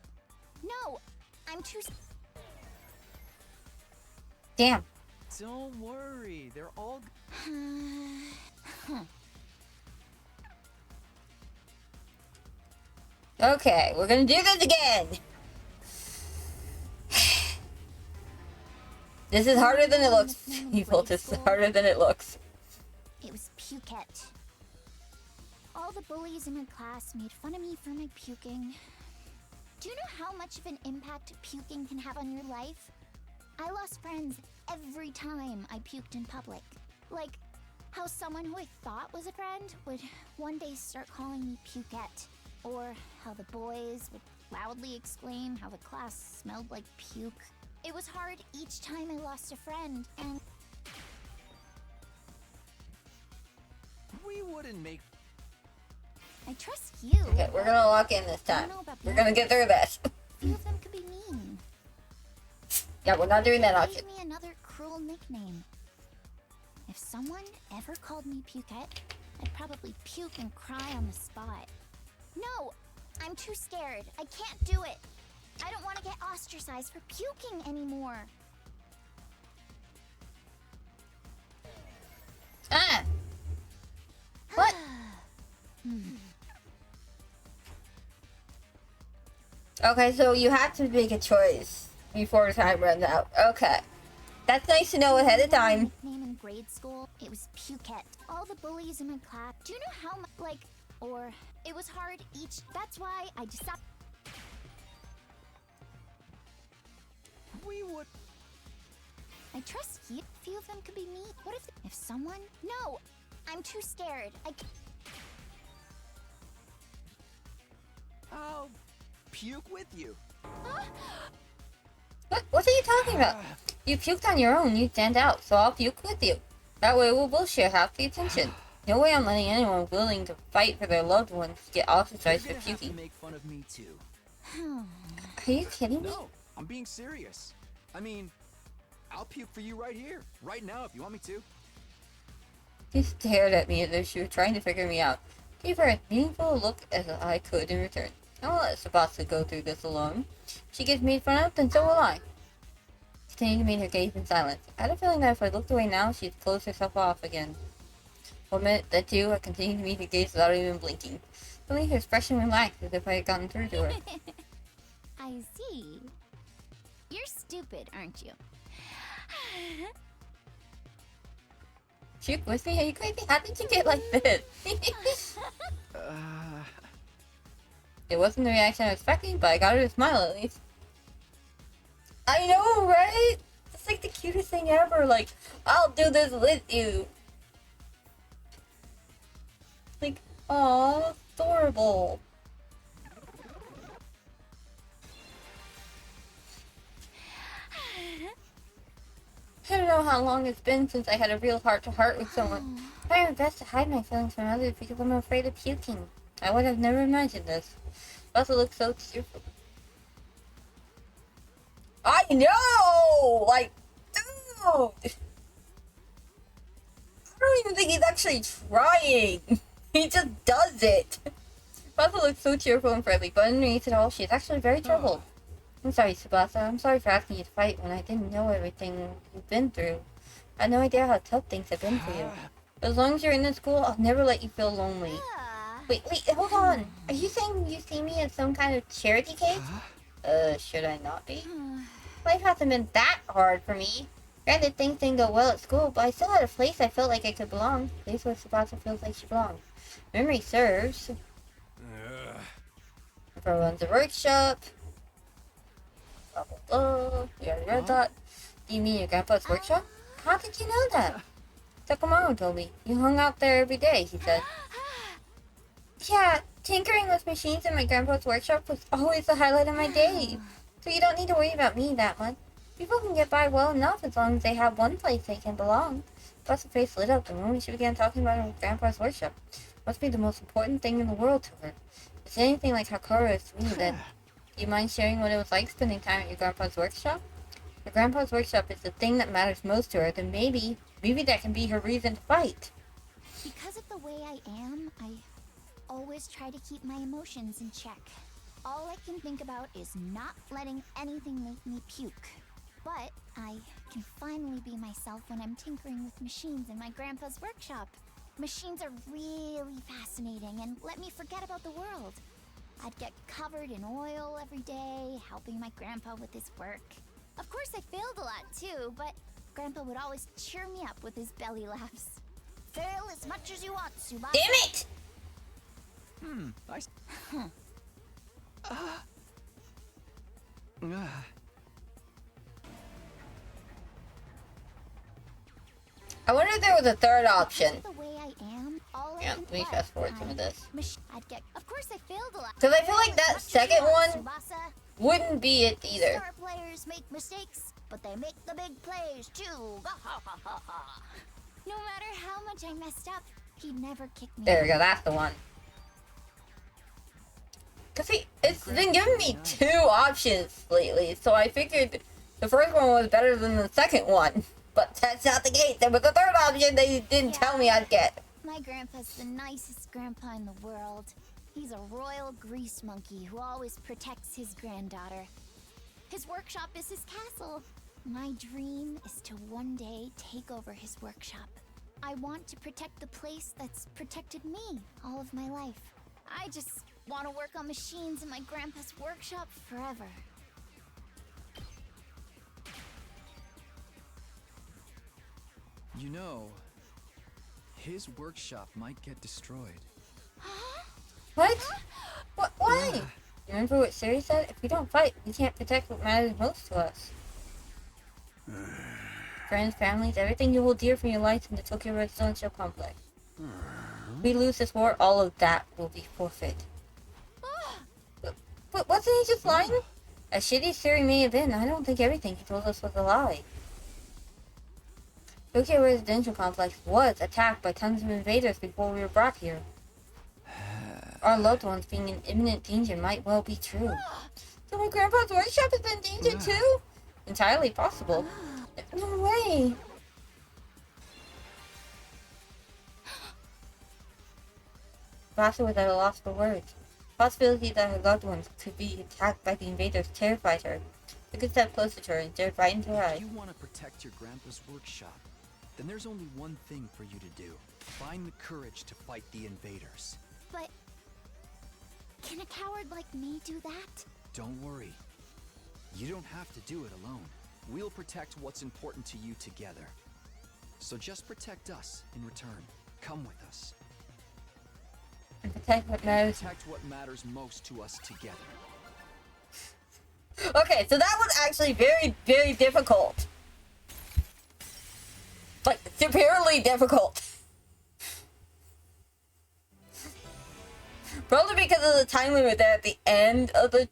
No, I'm too... Damn. Don't worry, they're all. Okay, we're gonna do this again. This is harder than it looks, people. This is harder than it looks. It was Pukette. All the bullies in my class made fun of me for my puking. Do you know how much of an impact puking can have on your life? I lost friends every time I puked in public. Like how someone who I thought was a friend would one day start calling me Pukette. Or how the boys would loudly exclaim how the class smelled like puke. It was hard each time I lost a friend, and... We wouldn't make. I trust you. Okay, we're gonna lock in this I time. don't know about We're the gonna get through this. A few of them could be mean. Yeah, we're not doing that They option. gave me another cruel nickname. If someone ever called me Pukette, I'd probably puke and cry on the spot. No, I'm too scared. I can't do it. I don't want to get ostracized for puking anymore. Ah! What? Okay, so you have to make a choice before time runs out. Okay. That's nice to know ahead of time. Nickname in grade school, it was Pukette. All the bullies in my class. Do you know how much, like, or it was hard each. That's why I decided. We would. I trust you. A few of them could be me. What if someone? No, I'm too scared. I'll puke with you. What are you talking about? You puked on your own, you stand out, so I'll puke with you. That way we'll both share half the attention. No way I'm letting anyone willing to fight for their loved ones get ostracized for You're gonna have to puking. make fun of me too. Are you kidding me? No, I'm being serious. I mean, I'll puke for you right here, right now, if you want me to. She stared at me as if she was trying to figure me out. Gave her as meaningful a look as I could in return. I won't let Sabasa go through this alone. She gets made fun of, then so will I. Continued to meet her gaze in silence. I had a feeling that if I looked away now, she'd close herself off again. 1 minute, then 2, I continued to meet her gaze without even blinking. Suddenly her expression relaxed as if I had gotten through to her. I see. You're stupid, aren't you? Puke with me? Are you crazy? How did you get like this? It wasn't the reaction I was expecting, but I got her to smile at least. I know, right? It's like the cutest thing ever. Like, I'll do this with you. Like, aw, adorable. I don't know how long it's been since I had a real heart-to-heart with someone. I try my best to hide my feelings from others because I'm afraid of puking. I would have never imagined this. It also looks so tearful. I know! Like, dude! I don't even think he's actually trying. He just does it. Sabasa looks so cheerful and friendly, but underneath it all, she's actually very troubled. I'm sorry, Sabasa. I'm sorry for asking you to fight when I didn't know everything you've been through. I had no idea how tough things have been for you. But as long as you're in this school, I'll never let you feel lonely. Wait, hold on. Are you saying you see me as some kind of charity case? Should I not be? Life hasn't been that hard for me. Granted, things didn't go well at school, but I still had a place I felt like I could belong. A place where Tsubasa feels like she belongs. Memory serves. Everyone runs a workshop. Blah, blah, blah. We already read that. Do you mean your grandpa's workshop? How did you know that? Takamaro told me. You hung out there every day, he said. Yeah, tinkering with machines in my grandpa's workshop was always the highlight of my day. So you don't need to worry about me that much. People can get by well enough as long as they have one place they can belong. Plus, the face lit up the moment she began talking about her grandpa's workshop. Must be the most important thing in the world to her. If it's anything like Hakura is to me, then do you mind sharing what it was like spending time at your grandpa's workshop? Your grandpa's workshop is the thing that matters most to her, then maybe that can be her reason to fight. Because of the way I am, I always try to keep my emotions in check. All I can think about is not letting anything make me puke. But I can finally be myself when I'm tinkering with machines in my grandpa's workshop. Machines are really fascinating and let me forget about the world. I'd get covered in oil every day, helping my grandpa with his work. Of course I failed a lot too, but Grandpa would always cheer me up with his belly laughs. Fail as much as you want, Tsubasa. Damn it! I wonder if there was a third option. The way I am, all I Yeah, can let me play. fast forward some of this. I'd get. Of course, I failed a lot. Because I feel like Fail as that much as second you want, one Tsubasa. wouldn't be it either. Star players make mistakes, but they make the big plays too. No matter how much I messed up, he'd never kick me. There we go, that's the one. Because it's been giving me two options lately, so I figured the first one was better than the second one. But that's not the case. There was a third option they didn't tell me I'd get. My grandpa's the nicest grandpa in the world. He's a royal grease monkey who always protects his granddaughter. His workshop is his castle. My dream is to one day take over his workshop. I want to protect the place that's protected me all of my life. I just want to work on machines in my grandpa's workshop forever. You know, his workshop might get destroyed. What? What? Why? You remember what Siri said? If we don't fight, we can't protect what matters most to us. Friends, families, everything you hold dear from your life in the Tokyo Residential Complex. If we lose this war, all of that will be forfeit. But wasn't he just lying? As shitty as Siri may have been, I don't think everything he told us was a lie. Tokyo Residential Complex was attacked by tons of invaders before we were brought here. Our loved ones being in imminent danger might well be true. So my grandpa's workshop is in danger too? Entirely possible. No way. Vasa was at a loss for words. The possibility that her loved ones could be attacked by the invaders terrified her. Took a step closer to her and stared right into her eyes. If you want to protect your grandpa's workshop, then there's only one thing for you to do. Find the courage to fight the invaders. But can a coward like me do that? Don't worry. You don't have to do it alone. We'll protect what's important to you together. So just protect us in return. Come with us. And protect what matters. Protect what matters most to us together. Okay, so that was actually very, very difficult. Like, severely difficult. Probably because of the time limit there at the end of the...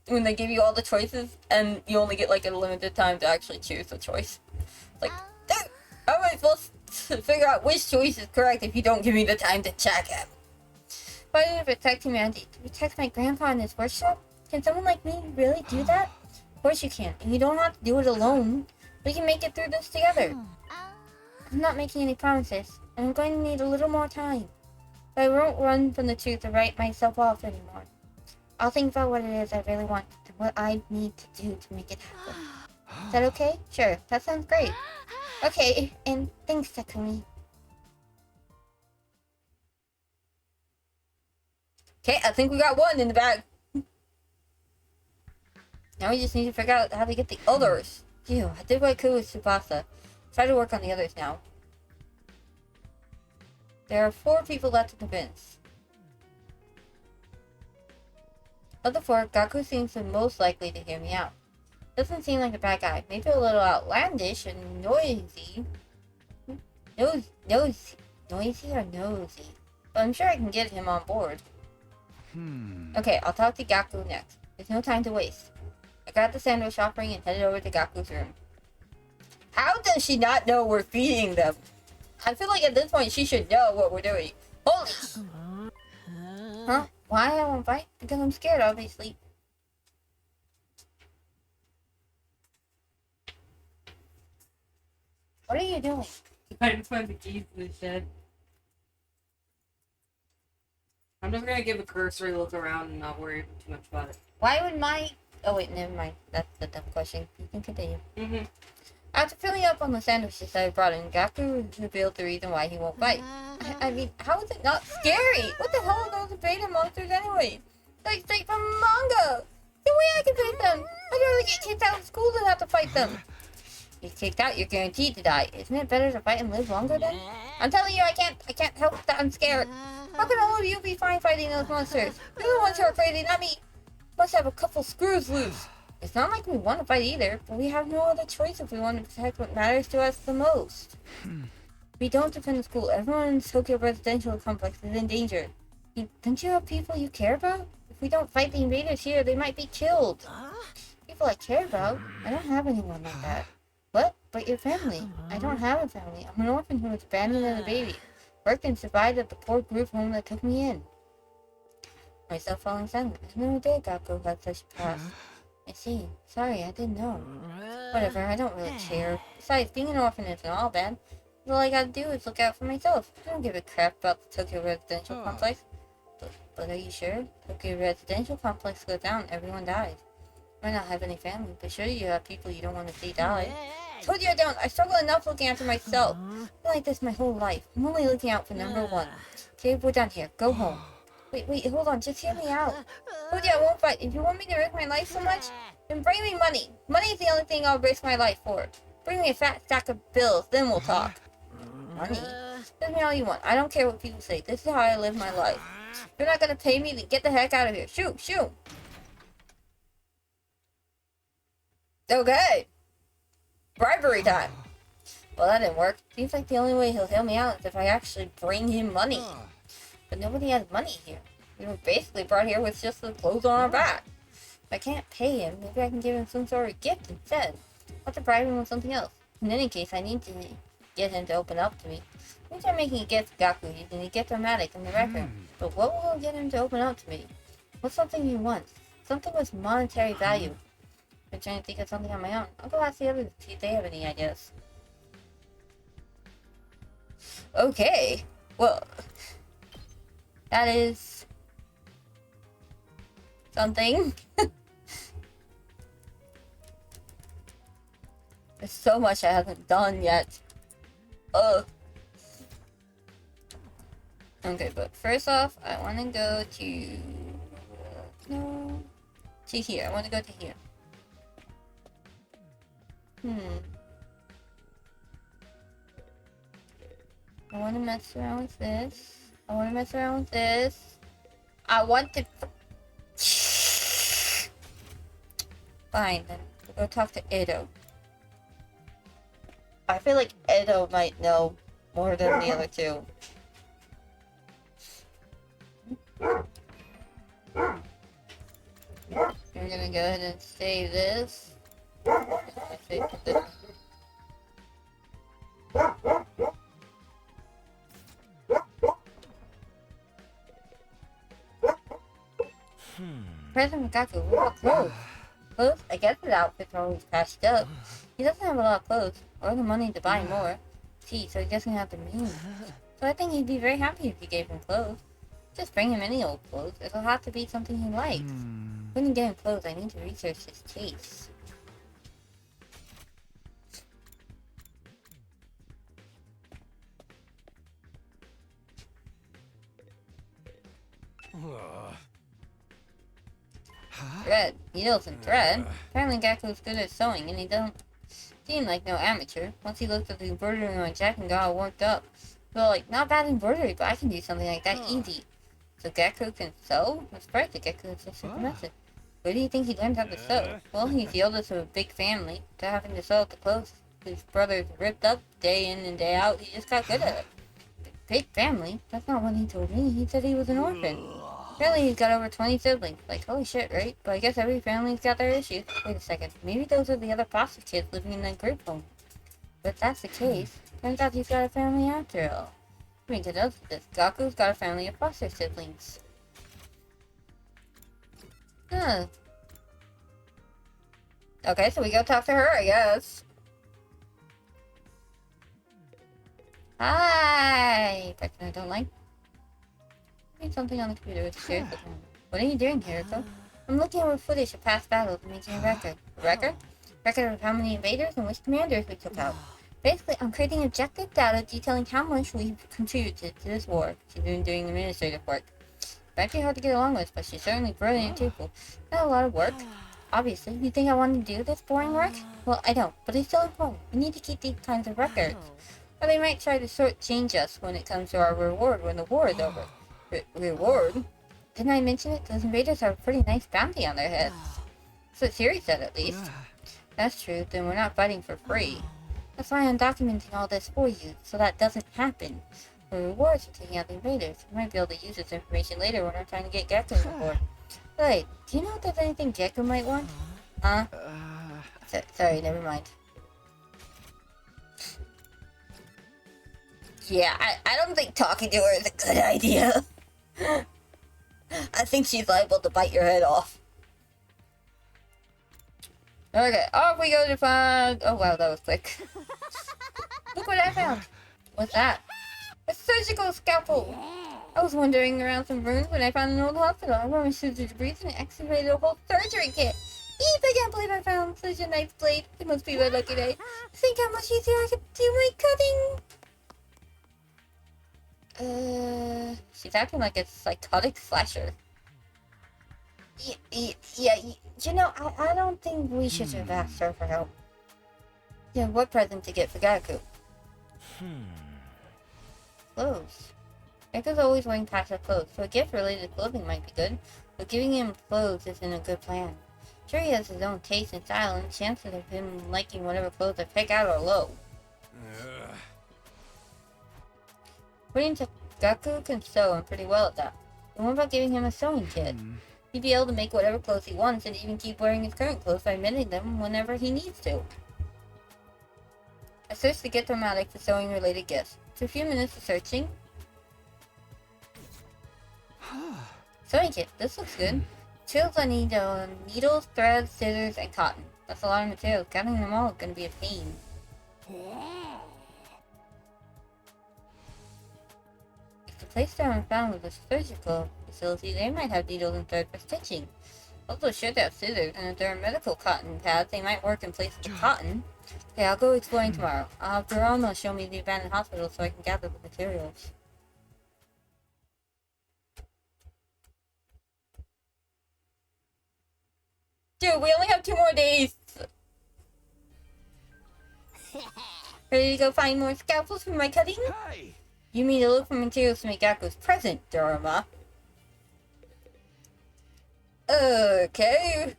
when they give you all the choices, and you only get, like, a limited time to actually choose a choice. Like, how am I supposed to figure out which choice is correct if you don't give me the time to check it? Why did I protect humanity? To protect my grandpa and his workshop? Can someone like me really do that? Of course you can, and you don't have to do it alone. We can make it through this together. I'm not making any promises, and I'm going to need a little more time. But I won't run from the truth or write myself off anymore. I'll think about what it is I really want and what I need to do to make it happen. Is that okay? Sure, that sounds great. Okay, and thanks, Takumi. Okay, I think we got one in the bag. Now we just need to figure out how to get the others. Phew, I did what I could with Tsubasa. Try to work on the others now. There are 4 people left to convince. Of the 4, Gaku seems the most likely to hear me out. Doesn't seem like a bad guy. Maybe a little outlandish and noisy. Noisy or nosy? But I'm sure I can get him on board. Okay, I'll talk to Gaku next. There's no time to waste. I got the sandwich offering and headed over to Gaku's room. How does she not know we're feeding them? I feel like at this point she should know what we're doing. Holy! Huh? Why I won't bite? Because I'm scared, obviously. What are you doing? Trying to find the keys to the shed. I'm just gonna give a cursory look around and not worry too much about it. Why would my... Oh wait, never mind. That's the dumb question. You can continue. After filling up on the sandwiches I brought in, Gaku revealed the reason why he won't bite. I mean, how is it not scary? What the hell are those beta monsters anyway? Like straight from manga! No way I can fight them! I'd rather get kicked out of school than have to fight them! Get kicked out, you're guaranteed to die. Isn't it better to fight and live longer then? I'm telling you, I can't help that I'm scared. How can all of you be fine fighting those monsters? You're the ones who are crazy, not me! Must have a couple screws loose. It's not like we want to fight either, but we have no other choice if we want to protect what matters to us the most. If we don't defend the school, everyone in Tokyo Residential Complex is in danger. Don't you have people you care about? If we don't fight the invaders here, they might be killed. People I care about? I don't have anyone like that. What? But your family? I don't have a family. I'm an orphan who was abandoned as a baby. Worked and survived at the poor group home that took me in. Myself falling silent. I never did Gaku had such a past. I see. Sorry, I didn't know. Whatever, I don't really care. Besides, being an orphan isn't all bad. All I gotta do is look out for myself. I don't give a crap about the Tokyo Residential Complex. But are you sure? Tokyo Residential Complex goes down, everyone dies. I might not have any family, but sure you have people you don't want to see die. I told you I don't. I struggle enough looking after myself. I've been like this my whole life. I'm only looking out for number 1. Okay, we're done here. Go home. Wait, hold on. Just hear me out. Told you I won't fight. If you want me to risk my life so much, then bring me money. Money is the only thing I'll risk my life for. Bring me a fat stack of bills, then we'll talk. Money? Tell me all you want. I don't care what people say. This is how I live my life. If you're not gonna pay me, then get the heck out of here. Shoot! Okay. Bribery time. Well, that didn't work. Seems like the only way he'll help me out is if I actually bring him money. But nobody has money here. We were basically brought here with just the clothes on our back. If I can't pay him, maybe I can give him some sort of gift instead. I'll have to bribe him with something else. In any case, I need to get him to open up to me. Maybe I'm making a gift to Gaku using a gift-o-matic in the record. But what will get him to open up to me? What's something he wants? Something with monetary value. I'm trying to think of something on my own. I'll go ask the others to see if they have any ideas. Okay. Well, that is something. There's so much I haven't done yet. Okay, but first off, I want to go to... no... to here. I want to go to here. I want to mess around with this. I want to mess around with this. I want to... Fine, then. We'll go talk to Edo. I feel like Edo might know more than the other two. We're gonna go ahead and save this. Save this. President Gaku, what about clothes? Clothes? I guess his outfits are always patched up. He doesn't have a lot of clothes, or the money to buy more. Gee, so he doesn't have the means. So I think he'd be very happy if you gave him clothes. Just bring him any old clothes. It'll have to be something he likes. When you get him clothes, I need to research his taste. Thread. Needles and thread? Apparently Gaku's good at sewing, and he doesn't seemed like no amateur. Once he looked at the embroidery on Jack and got all worked up. Well, like, not bad embroidery, but I can do something like that easy. So Gecko can sew? That's right, the Gecko is a super method. Where do you think he learned how to sew? Well, he's the oldest of a big family. To having to sew up the clothes his brothers ripped up day in and day out, he just got good at it. Big family? That's not what he told me. He said he was an orphan. Apparently he's got over 20 siblings. Like, holy shit, right? But I guess every family's got their issues. Wait a second. Maybe those are the other foster kids living in that group home. But if that's the case, turns out he's got a family after all. I mean, to know this, Gaku's got a family of foster siblings. Huh. Okay, so we go talk to her, I guess. Hi! Person I don't like. Read something on the computer with serious looking. What are you doing, Hiruko? I'm looking over footage of past battles and making a record. A record? Record of how many invaders and which commanders we took out. Basically, I'm creating objective data detailing how much we've contributed to this war. She's been doing administrative work. Might be hard to get along with, but she's certainly brilliant too. Not a lot of work. Obviously, you think I want to do this boring work? Well, I don't, but it's still important. We need to keep these kinds of records. Or they might try to shortchange us when it comes to our reward when the war is over. Reward? Didn't I mention it? Those invaders have a pretty nice bounty on their heads. That's what Siri said, at least. That's true, then we're not fighting for free. That's why I'm documenting all this for you, so that doesn't happen. For rewards for taking out the invaders. We might be able to use this information later when we're trying to get Gecko on board. Wait, do you know if there's anything Gecko might want? Huh? Sorry, never mind. Yeah, I don't think talking to her is a good idea. I think she's liable to bite your head off. Okay, off we go to find... Oh wow, that was quick. Look what I found. What's that? A surgical scalpel! I was wandering around some rooms when I found an old hospital. I rummaged through the debris and excavated a whole surgery kit. Eep, I can't believe I found such a nice blade. It must be my lucky day. Think how much easier I could do my cutting. She's acting like a psychotic slasher. Yeah, you know, I don't think we should have asked her for help. Yeah, what present to get for Gaku? Clothes. Gecko's always wearing patched clothes, so a gift related to clothing might be good, but giving him clothes isn't a good plan. Sure, he has his own taste and style, and the chances of him liking whatever clothes I pick out are low. According to Gaku can sew and pretty well at that. And what about giving him a sewing kit? He'd be able to make whatever clothes he wants and even keep wearing his current clothes by mending them whenever he needs to. I searched the Gittomatic for sewing related gifts. After a few minutes of searching... Sewing kit, this looks good. Materials I need are needles, threads, scissors, and cotton. That's a lot of materials. Gathering them all is going to be a pain. If the place that I'm found was a surgical facility, they might have needles and thread for stitching. Also should have scissors, and if there are medical cotton pads, they might work in place of the cotton. Okay, I'll go exploring tomorrow. I'll have Dorama show me the abandoned hospital so I can gather the materials. Dude, we only have 2 more days! Ready to go find more scalpels for my cutting? Hey! You mean to look for materials to make Gaku's present, Dorama. Okay.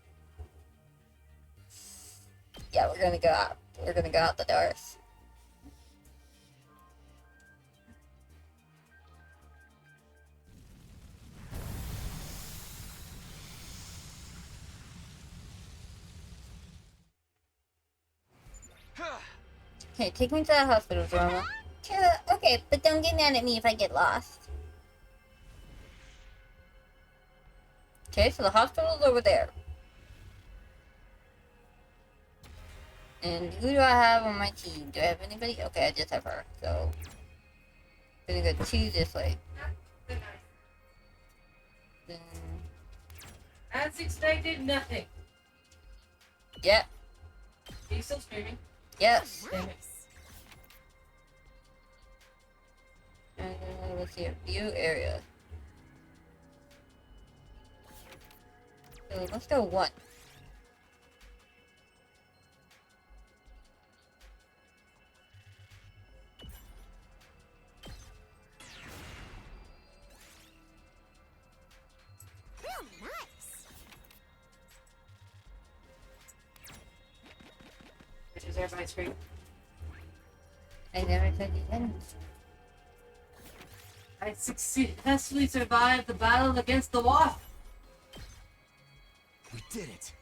Yeah, we're gonna go out. We're gonna go out the doors. Okay, take me to the hospital, Dorama. Okay, but don't get mad at me if I get lost. Okay, so the hospital's over there. And who do I have on my team? Do I have anybody? Okay, I just have her. So, I'm gonna go 2 this way. Then, As expected, nothing. yep, Are you still streaming? yes. Damn it. And let's see, view area. So let's go 1. care of ice cream. I never said you didn't. I successfully survived the battle against the wasp. We did it.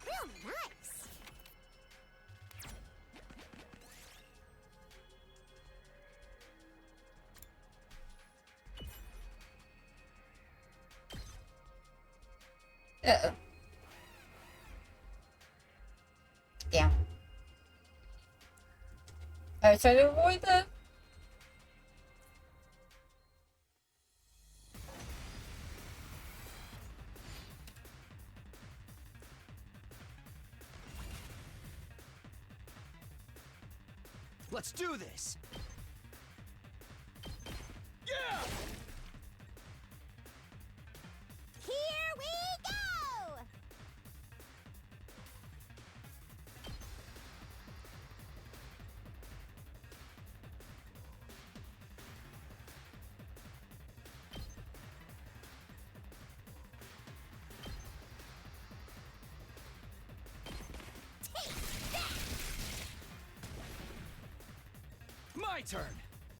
Real nice. Uh-oh. Damn. I was trying to avoid that. Let's do this. Here we go! My turn.